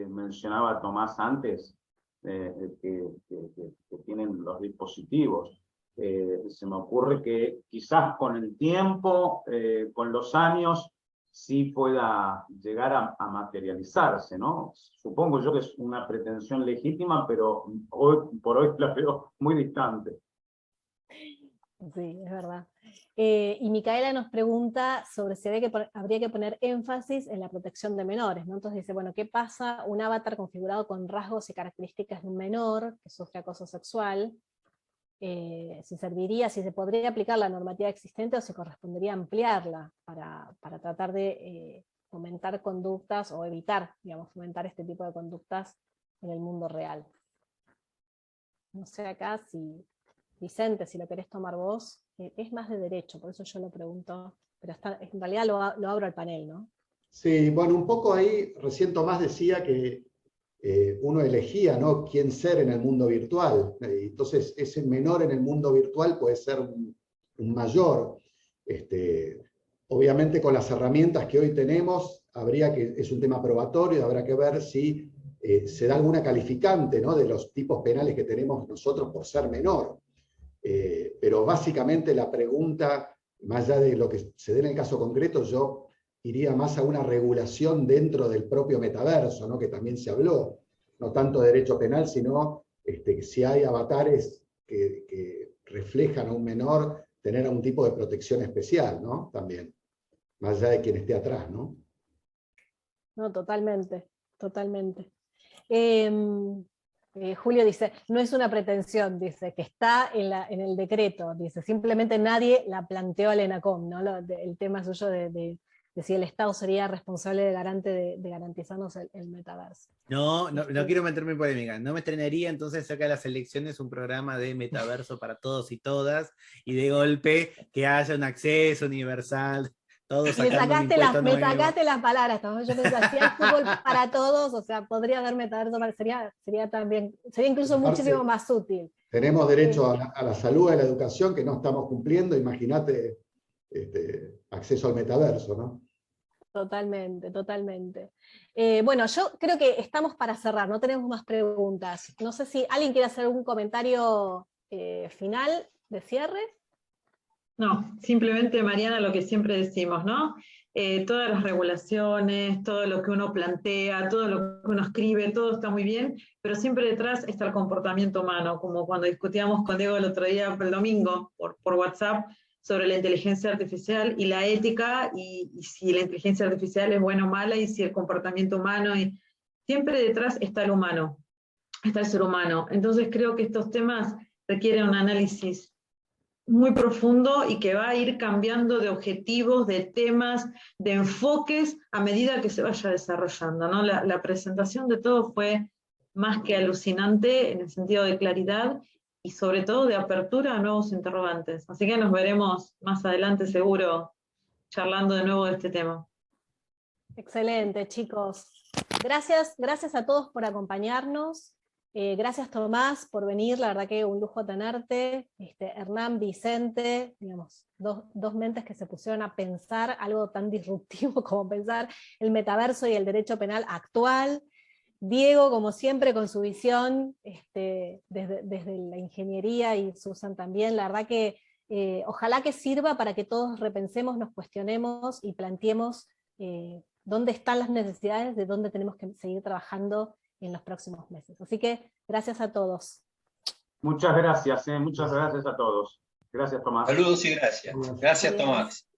Speaker 5: mencionaba Tomás antes, que tienen los dispositivos. Se me ocurre que quizás con el tiempo, con los años, sí pueda llegar a materializarse, ¿no? Supongo yo que es una pretensión legítima, pero hoy por hoy la veo muy distante.
Speaker 1: Sí, es verdad. Y Micaela nos pregunta sobre si habría que poner énfasis en la protección de menores, ¿no? Entonces dice, bueno, ¿qué pasa un avatar configurado con rasgos y características de un menor que sufre acoso sexual? Si serviría, si se podría aplicar la normativa existente o si correspondería ampliarla para tratar de fomentar conductas o evitar, digamos, fomentar este tipo de conductas en el mundo real. No sé acá si, Vicente, si lo querés tomar vos, es más de derecho, por eso yo lo pregunto, pero en realidad lo abro al panel, ¿no?
Speaker 6: Sí, bueno, un poco ahí, recién Tomás decía que uno elegía, ¿no?, quién ser en el mundo virtual. Entonces, ese menor en el mundo virtual puede ser un mayor. Obviamente, con las herramientas que hoy tenemos, es un tema probatorio, habrá que ver si se da alguna calificante, ¿no?, de los tipos penales que tenemos nosotros por ser menor. Pero básicamente la pregunta, más allá de lo que se dé en el caso concreto, yo iría más a una regulación dentro del propio metaverso, ¿no?, que también se habló, no tanto de derecho penal, sino si hay avatares que reflejan a un menor, tener algún tipo de protección especial, ¿no?, también, más allá de quien esté atrás, ¿no?
Speaker 1: No, totalmente, totalmente. Julio dice, no es una pretensión, dice, que está en el decreto, dice, simplemente nadie la planteó al ENACOM, ¿no? El tema suyo de si el Estado sería responsable de garantizarnos el metaverso.
Speaker 3: No quiero meterme en polémica, no me estrenaría entonces cerca de las elecciones un programa de metaverso para todos y todas, y de golpe que haya un acceso universal. Todos sacando un impuesto
Speaker 1: me
Speaker 3: nuevo.
Speaker 1: sacaste las palabras, ¿no? Yo pensaba, si hay fútbol para todos, o sea, podría haber metaverso, sería incluso muchísimo más útil.
Speaker 6: Tenemos derecho a la salud, a la educación, que no estamos cumpliendo, imagínate acceso al metaverso, ¿no?
Speaker 1: Totalmente, totalmente. Bueno, yo creo que estamos para cerrar, no tenemos más preguntas. No sé si alguien quiere hacer algún comentario final de cierre.
Speaker 2: No, simplemente, Mariana, lo que siempre decimos, ¿no? Todas las regulaciones, todo lo que uno plantea, todo lo que uno escribe, todo está muy bien, pero siempre detrás está el comportamiento humano, como cuando discutíamos con Diego el otro día, el domingo, por WhatsApp, sobre la inteligencia artificial y la ética, y si la inteligencia artificial es buena o mala, y si el comportamiento humano, y siempre detrás está el humano, está el ser humano. Entonces creo que estos temas requieren un análisis muy profundo y que va a ir cambiando de objetivos, de temas, de enfoques a medida que se vaya desarrollando, ¿no? La presentación de todo fue más que alucinante en el sentido de claridad y sobre todo de apertura a nuevos interrogantes. Así que nos veremos más adelante seguro charlando de nuevo de este tema.
Speaker 1: Excelente, chicos. Gracias a todos por acompañarnos. Gracias, Tomás, por venir, la verdad que un lujo tenerte. Hernán, Vicente, digamos, dos mentes que se pusieron a pensar algo tan disruptivo como pensar el metaverso y el derecho penal actual. Diego, como siempre, con su visión desde la ingeniería, y Susan también, la verdad que ojalá que sirva para que todos repensemos, nos cuestionemos y planteemos dónde están las necesidades, de dónde tenemos que seguir trabajando en los próximos meses. Así que gracias a todos.
Speaker 5: Muchas gracias a todos. Gracias, Tomás.
Speaker 4: Saludos y gracias. Gracias, Tomás.